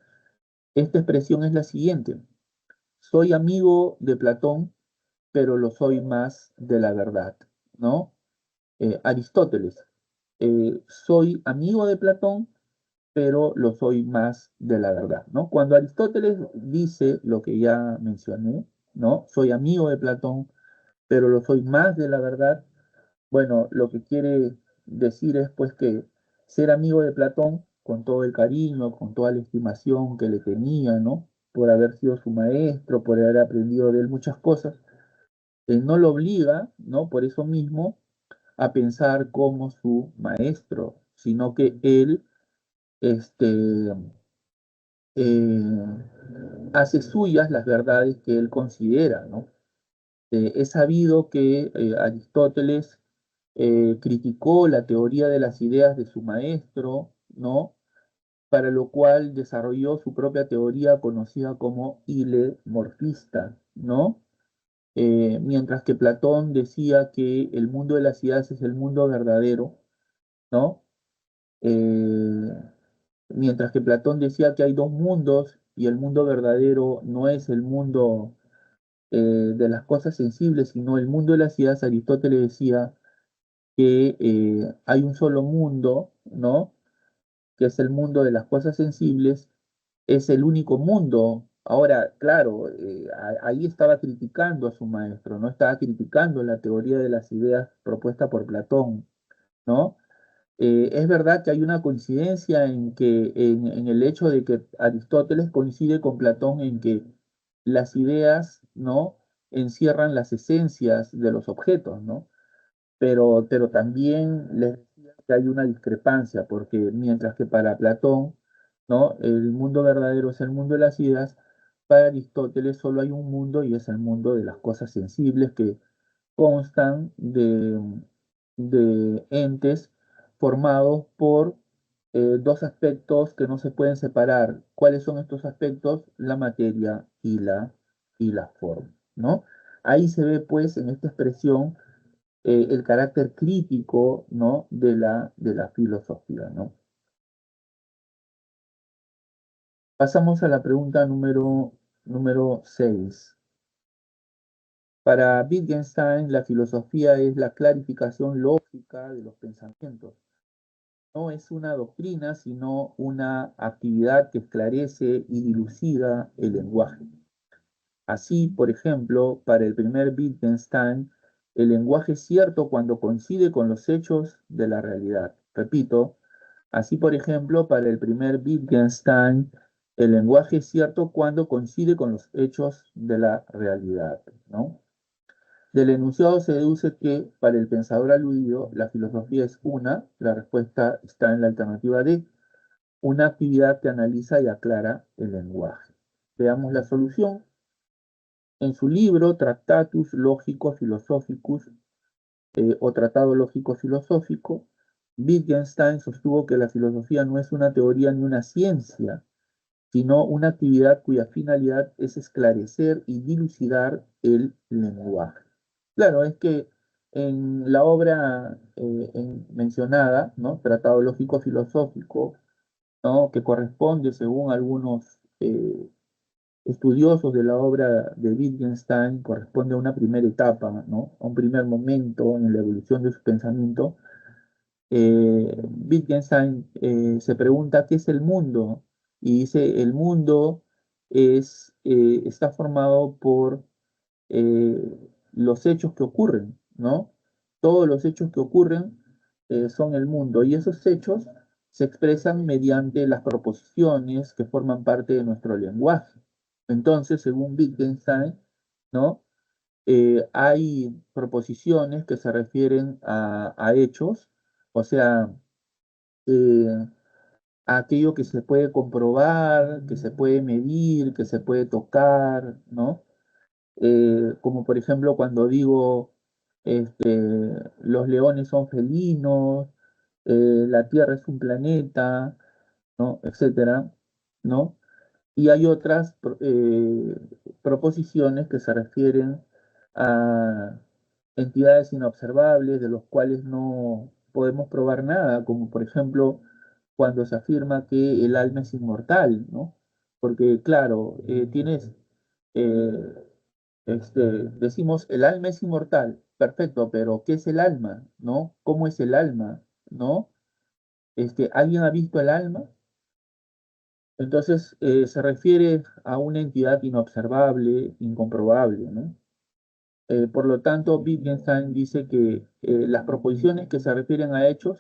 Esta expresión es la siguiente: soy amigo de Platón, pero lo soy más de la verdad, ¿no? Aristóteles, soy amigo de Platón, pero lo soy más de la verdad, ¿no? Cuando Aristóteles dice lo que ya mencioné, ¿no? Soy amigo de Platón, pero lo soy más de la verdad. Bueno, lo que quiere decir es pues que ser amigo de Platón, con todo el cariño, con toda la estimación que le tenía, ¿no? Por haber sido su maestro, por haber aprendido de él muchas cosas, no lo obliga, ¿no? Por eso mismo, a pensar como su maestro, sino que él, este, eh, hace suyas las verdades que él considera, ¿no? Es sabido que Aristóteles criticó la teoría de las ideas de su maestro, ¿no? Para lo cual desarrolló su propia teoría conocida como ilemorfista, ¿no? Mientras que Platón decía que el mundo de las ideas es el mundo verdadero, ¿no? Eh, Mientras que Platón decía que hay dos mundos y el mundo verdadero no es el mundo de las cosas sensibles, sino el mundo de las ideas, Aristóteles decía que hay un solo mundo, ¿no? Que es el mundo de las cosas sensibles, es el único mundo. Ahora, claro, ahí estaba criticando a su maestro, ¿no? Estaba criticando la teoría de las ideas propuesta por Platón, ¿no? Es verdad que hay una coincidencia en el hecho de que Aristóteles coincide con Platón en que las ideas, ¿no?, encierran las esencias de los objetos, ¿no? Pero también les decía que hay una discrepancia, porque mientras que para Platón, ¿no?, el mundo verdadero es el mundo de las ideas, para Aristóteles solo hay un mundo y es el mundo de las cosas sensibles que constan de entes formados por dos aspectos que no se pueden separar. ¿Cuáles son estos aspectos? La materia y la forma, ¿no? Ahí se ve, pues, en esta expresión el carácter crítico, ¿no?, de la filosofía, ¿no? Pasamos a la pregunta número 6. Para Wittgenstein, la filosofía es la clarificación lógica de los pensamientos. No es una doctrina, sino una actividad que esclarece y dilucida el lenguaje. Así, por ejemplo, para el primer Wittgenstein, el lenguaje es cierto cuando coincide con los hechos de la realidad. Repito, así, por ejemplo, para el primer Wittgenstein, el lenguaje es cierto cuando coincide con los hechos de la realidad, ¿no? Del enunciado se deduce que para el pensador aludido, la filosofía es la respuesta está en la alternativa D, una actividad que analiza y aclara el lenguaje. Veamos la solución. En su libro Tractatus Logicus Philosophicus o Tratado Lógico Filosófico, Wittgenstein sostuvo que la filosofía no es una teoría ni una ciencia, sino una actividad cuya finalidad es esclarecer y dilucidar el lenguaje. Claro, es que en la obra mencionada, ¿no?, Tratado Lógico Filosófico, ¿no?, que corresponde, según algunos estudiosos de la obra de Wittgenstein, corresponde a una primera etapa, ¿no?, a un primer momento en la evolución de su pensamiento. Wittgenstein se pregunta qué es el mundo y dice el mundo está formado por los hechos que ocurren, ¿no? Todos los hechos que ocurren son el mundo y esos hechos se expresan mediante las proposiciones que forman parte de nuestro lenguaje. Entonces, según Wittgenstein, ¿no?, hay proposiciones que se refieren a hechos, o sea, eh, a aquello que se puede comprobar, que se puede medir, que se puede tocar, ¿no? Como por ejemplo cuando digo, los leones son felinos, la Tierra es un planeta, ¿no?, etcétera, ¿no? Y hay otras proposiciones que se refieren a entidades inobservables de los cuales no podemos probar nada, como por ejemplo cuando se afirma que el alma es inmortal, ¿no? Porque claro, eh, decimos el alma es inmortal, perfecto, pero ¿qué es el alma? ¿No? ¿Cómo es el alma? ¿No? ¿Alguien ha visto el alma? Entonces, se refiere a una entidad inobservable, incomprobable, ¿no? Por lo tanto, Wittgenstein dice que las proposiciones que se refieren a hechos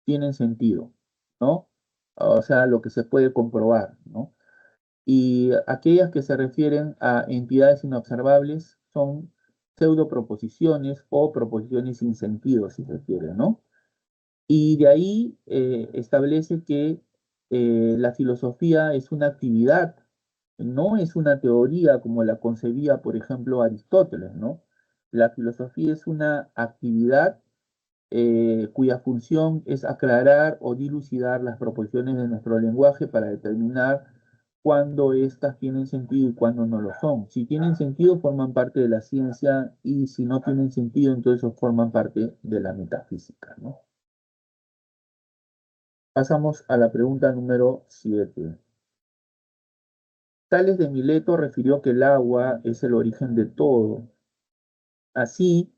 tienen sentido, ¿no? O sea, lo que se puede comprobar, ¿no? Y aquellas que se refieren a entidades inobservables son pseudoproposiciones o proposiciones sin sentido, si se quiere, ¿no? Y de ahí establece que la filosofía es una actividad, no es una teoría como la concebía, por ejemplo, Aristóteles, ¿no? La filosofía es una actividad cuya función es aclarar o dilucidar las proposiciones de nuestro lenguaje para determinar cuándo éstas tienen sentido y cuándo no lo son. Si tienen sentido, forman parte de la ciencia y si no tienen sentido, entonces forman parte de la metafísica, ¿no? Pasamos a la pregunta número 7. Tales de Mileto refirió que el agua es el origen de todo. Así,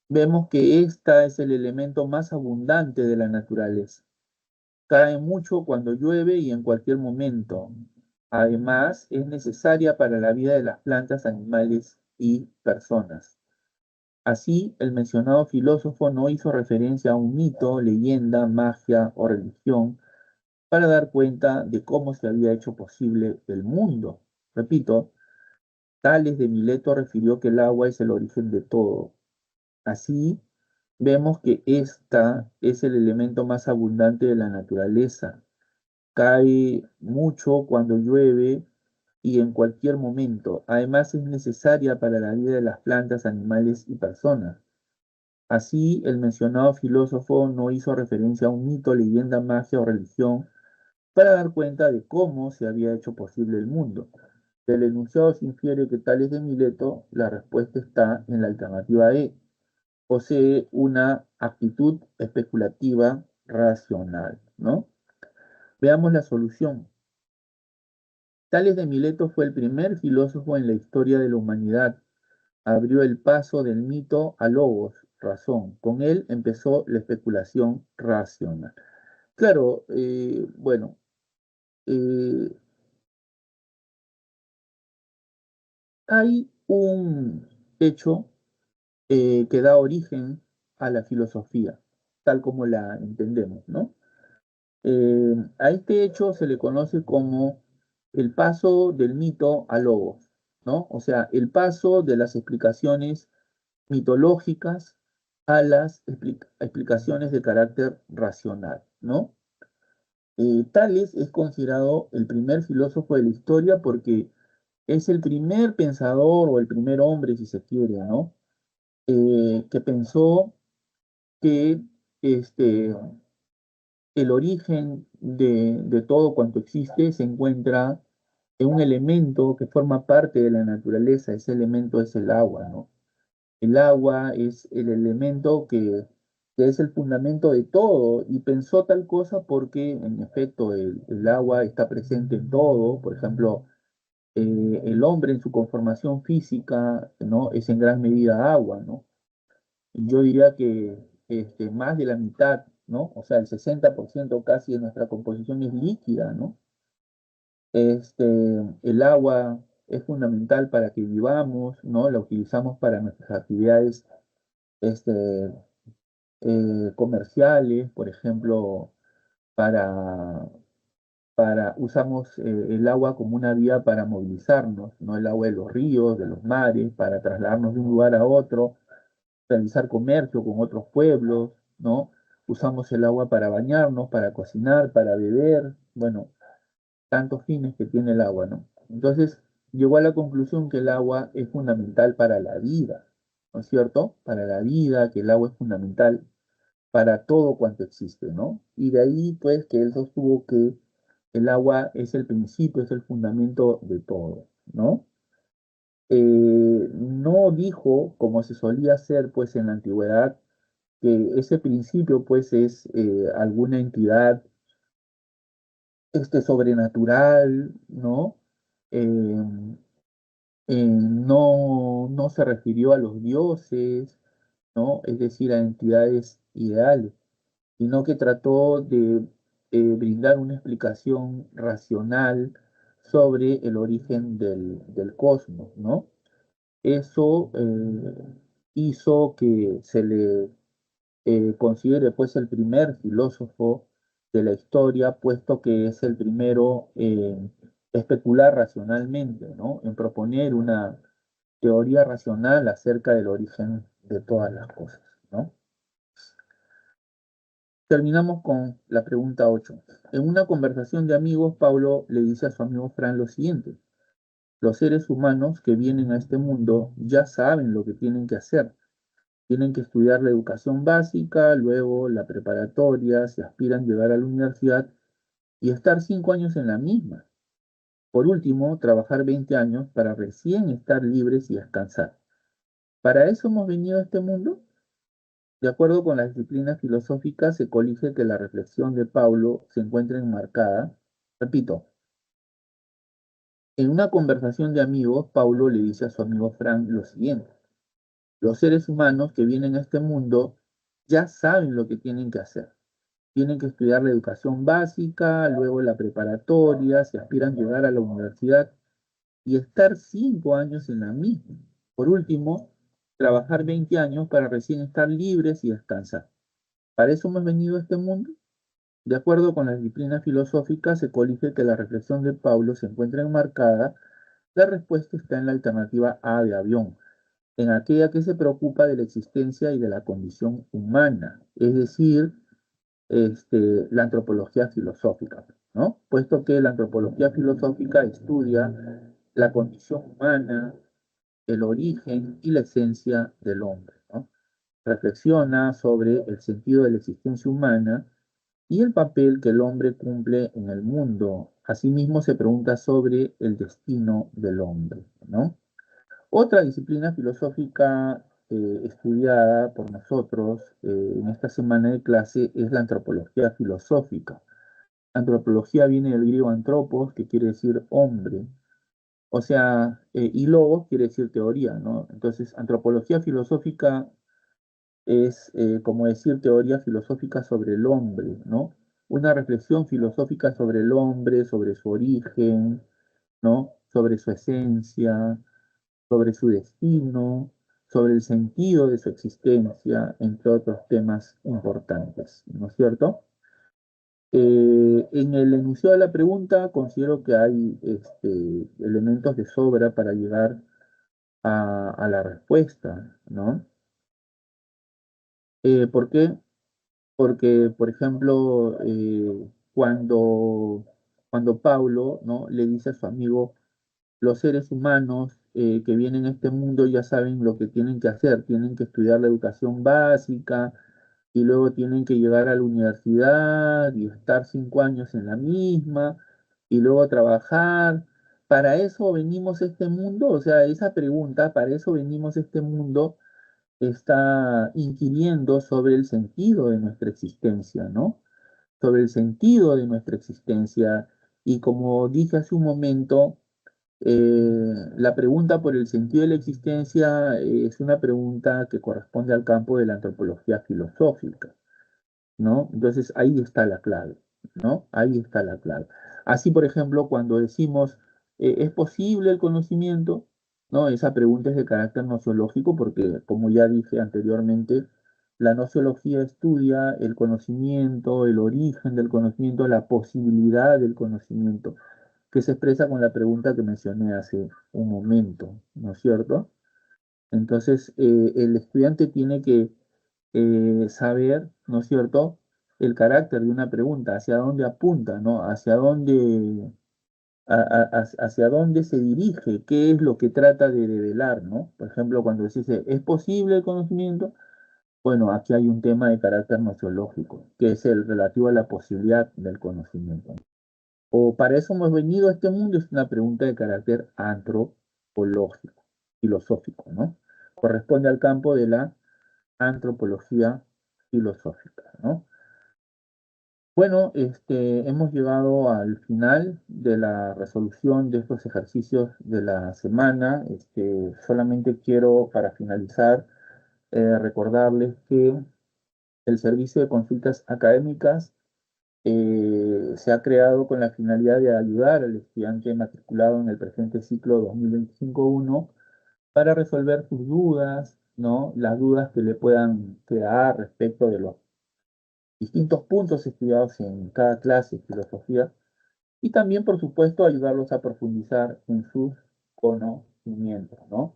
vemos que esta es el elemento más abundante de la naturaleza. Cae mucho cuando llueve y en cualquier momento. Además, es necesaria para la vida de las plantas, animales y personas. Así, el mencionado filósofo no hizo referencia a un mito, leyenda, magia o religión para dar cuenta de cómo se había hecho posible el mundo. Repito, Tales de Mileto refirió que el agua es el origen de todo. Así, vemos que esta es el elemento más abundante de la naturaleza. Cae mucho cuando llueve y en cualquier momento. Además, es necesaria para la vida de las plantas, animales y personas. Así, el mencionado filósofo no hizo referencia a un mito, leyenda, magia o religión para dar cuenta de cómo se había hecho posible el mundo. Del enunciado se infiere que Tales de Mileto, la respuesta está en la alternativa E. Posee una actitud especulativa racional, ¿no? Veamos la solución. Tales de Mileto fue el primer filósofo en la historia de la humanidad. Abrió el paso del mito a logos, razón. Con él empezó la especulación racional. Claro, bueno, eh, hay un hecho que da origen a la filosofía, tal como la entendemos, ¿no? A este hecho se le conoce como el paso del mito al logos, ¿no? O sea, el paso de las explicaciones mitológicas a las explicaciones de carácter racional, ¿no? Tales es considerado el primer filósofo de la historia porque es el primer pensador o el primer hombre, si se quiere, ¿no? Que pensó que este, el origen de todo cuanto existe se encuentra en un elemento que forma parte de la naturaleza. Ese elemento es el agua, ¿no? El agua es el elemento que es el fundamento de todo y pensó tal cosa porque en efecto el agua está presente en todo. Por ejemplo, el hombre en su conformación física, ¿no? Es en gran medida agua, ¿no? Yo diría que más de la mitad, ¿no? O sea, el 60% casi de nuestra composición es líquida, ¿no? Este, el agua es fundamental para que vivamos, ¿no? La utilizamos para nuestras actividades este, comerciales, por ejemplo, para, usamos el agua como una vía para movilizarnos, ¿no? El agua de los ríos, de los mares, para trasladarnos de un lugar a otro, realizar comercio con otros pueblos, ¿no? Usamos el agua para bañarnos, para cocinar, para beber, bueno, tantos fines que tiene el agua, ¿no? Entonces, llegó a la conclusión que el agua es fundamental para la vida, ¿no es cierto? Para la vida, que el agua es fundamental para todo cuanto existe, ¿no? Y de ahí, pues, que él sostuvo que el agua es el principio, es el fundamento de todo, ¿no? No dijo, como se solía hacer, pues, en la antigüedad, que ese principio pues es alguna entidad sobrenatural, ¿no? Eh, no se refirió a los dioses, ¿no? Es decir, a entidades ideales, sino que trató de brindar una explicación racional sobre el origen del cosmos, ¿no? Eso hizo que se le considere pues el primer filósofo de la historia, puesto que es el primero en especular racionalmente, ¿no? En proponer una teoría racional acerca del origen de todas las cosas, ¿no? Terminamos con la pregunta 8. En una conversación de amigos, Pablo le dice a su amigo Fran lo siguiente: los seres humanos que vienen a este mundo ya saben lo que tienen que hacer. Tienen que estudiar la educación básica, luego la preparatoria, si aspiran llegar a la universidad y estar 5 años en la misma. Por último, trabajar 20 años para recién estar libres y descansar. ¿Para eso hemos venido a este mundo? De acuerdo con las disciplinas filosóficas, se colige que la reflexión de Paulo se encuentra enmarcada, repito, en una conversación de amigos, Paulo le dice a su amigo Frank lo siguiente: los seres humanos que vienen a este mundo ya saben lo que tienen que hacer. Tienen que estudiar la educación básica, luego la preparatoria, si aspiran a llegar a la universidad y estar 5 años en la misma. Por último, trabajar 20 años para recién estar libres y descansar. ¿Para eso hemos venido a este mundo? De acuerdo con la disciplina filosófica, se colige que la reflexión de Paulo se encuentra enmarcada. La respuesta está en la alternativa A de avión, en aquella que se preocupa de la existencia y de la condición humana, es decir, la antropología filosófica, ¿no? Puesto que la antropología filosófica estudia la condición humana, el origen y la esencia del hombre, ¿no? Reflexiona sobre el sentido de la existencia humana y el papel que el hombre cumple en el mundo. Asimismo, se pregunta sobre el destino del hombre, ¿no? Otra disciplina filosófica estudiada por nosotros en esta semana de clase es la antropología filosófica. Antropología viene del griego antropos, que quiere decir hombre, o sea, y logos quiere decir teoría, ¿no? Entonces, antropología filosófica es como decir teoría filosófica sobre el hombre, ¿no? Una reflexión filosófica sobre el hombre, sobre su origen, ¿no? Sobre su esencia, sobre su destino, sobre el sentido de su existencia, entre otros temas importantes, ¿no es cierto? En el enunciado de la pregunta considero que hay elementos de sobra para llegar a la respuesta, ¿no? ¿Por qué? Porque, por ejemplo, cuando Paulo, ¿no?, le dice a su amigo, los seres humanos que vienen a este mundo ya saben lo que tienen que hacer, tienen que estudiar la educación básica y luego tienen que llegar a la universidad y estar 5 años en la misma y luego trabajar. ¿Para eso venimos a este mundo? O sea, esa pregunta, ¿para eso venimos a este mundo? Está inquiriendo sobre el sentido de nuestra existencia, ¿no? Sobre el sentido de nuestra existencia. Y como dije hace un momento, la pregunta por el sentido de la existencia es una pregunta que corresponde al campo de la antropología filosófica, ¿no? Entonces ahí está la clave, ¿no? Ahí está la clave. Así, por ejemplo, cuando decimos, ¿es posible el conocimiento? ¿No? Esa pregunta es de carácter nociológico porque, como ya dije anteriormente, la nociología estudia el conocimiento, el origen del conocimiento, la posibilidad del conocimiento, que se expresa con la pregunta que mencioné hace un momento, ¿no es cierto? Entonces, el estudiante tiene que saber, ¿no es cierto?, el carácter de una pregunta, hacia dónde apunta, ¿no? Hacia dónde se dirige, qué es lo que trata de develar, ¿no? Por ejemplo, cuando se dice, ¿es posible el conocimiento? Bueno, aquí hay un tema de carácter nociológico, que es el relativo a la posibilidad del conocimiento. O para eso hemos venido a este mundo, es una pregunta de carácter antropológico, filosófico, ¿no? Corresponde al campo de la antropología filosófica, ¿no? Bueno, hemos llegado al final de la resolución de estos ejercicios de la semana. Solamente quiero, para finalizar, recordarles que el servicio de consultas académicas se ha creado con la finalidad de ayudar al estudiante matriculado en el presente ciclo 2025-1 para resolver sus dudas, ¿no? Las dudas que le puedan quedar respecto de los distintos puntos estudiados en cada clase de filosofía y también, por supuesto, ayudarlos a profundizar en sus conocimientos, ¿no?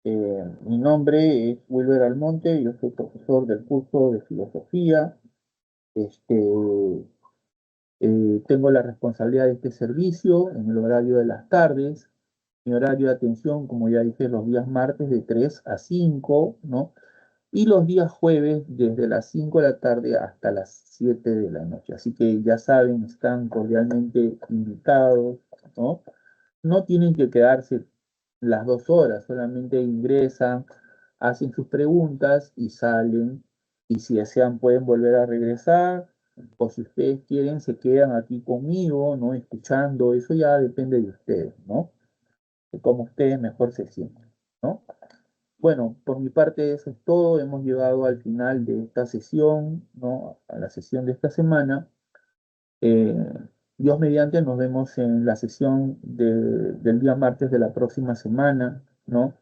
Mi nombre es Wilber Almonte, yo soy profesor del curso de filosofía. Este, Tengo la responsabilidad de este servicio en el horario de las tardes. Mi horario de atención, como ya dije, los días martes de 3 a 5, ¿no? Y los días jueves desde las 5 de la tarde hasta las 7 de la noche. Así que ya saben, están cordialmente invitados, ¿no? No tienen que quedarse las 2 horas, solamente ingresan, hacen sus preguntas y salen. Y si desean pueden volver a regresar, o si ustedes quieren se quedan aquí conmigo, ¿no? Escuchando, eso ya depende de ustedes, ¿no? De cómo ustedes mejor se sienten, ¿no? Bueno, por mi parte eso es todo. Hemos llegado al final de esta sesión, ¿no? A la sesión de esta semana. Eh, Dios mediante, nos vemos en la sesión del día martes de la próxima semana, ¿no?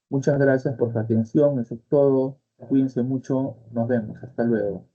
Muchas gracias por su atención, eso es todo. Cuídense mucho, nos vemos, hasta luego.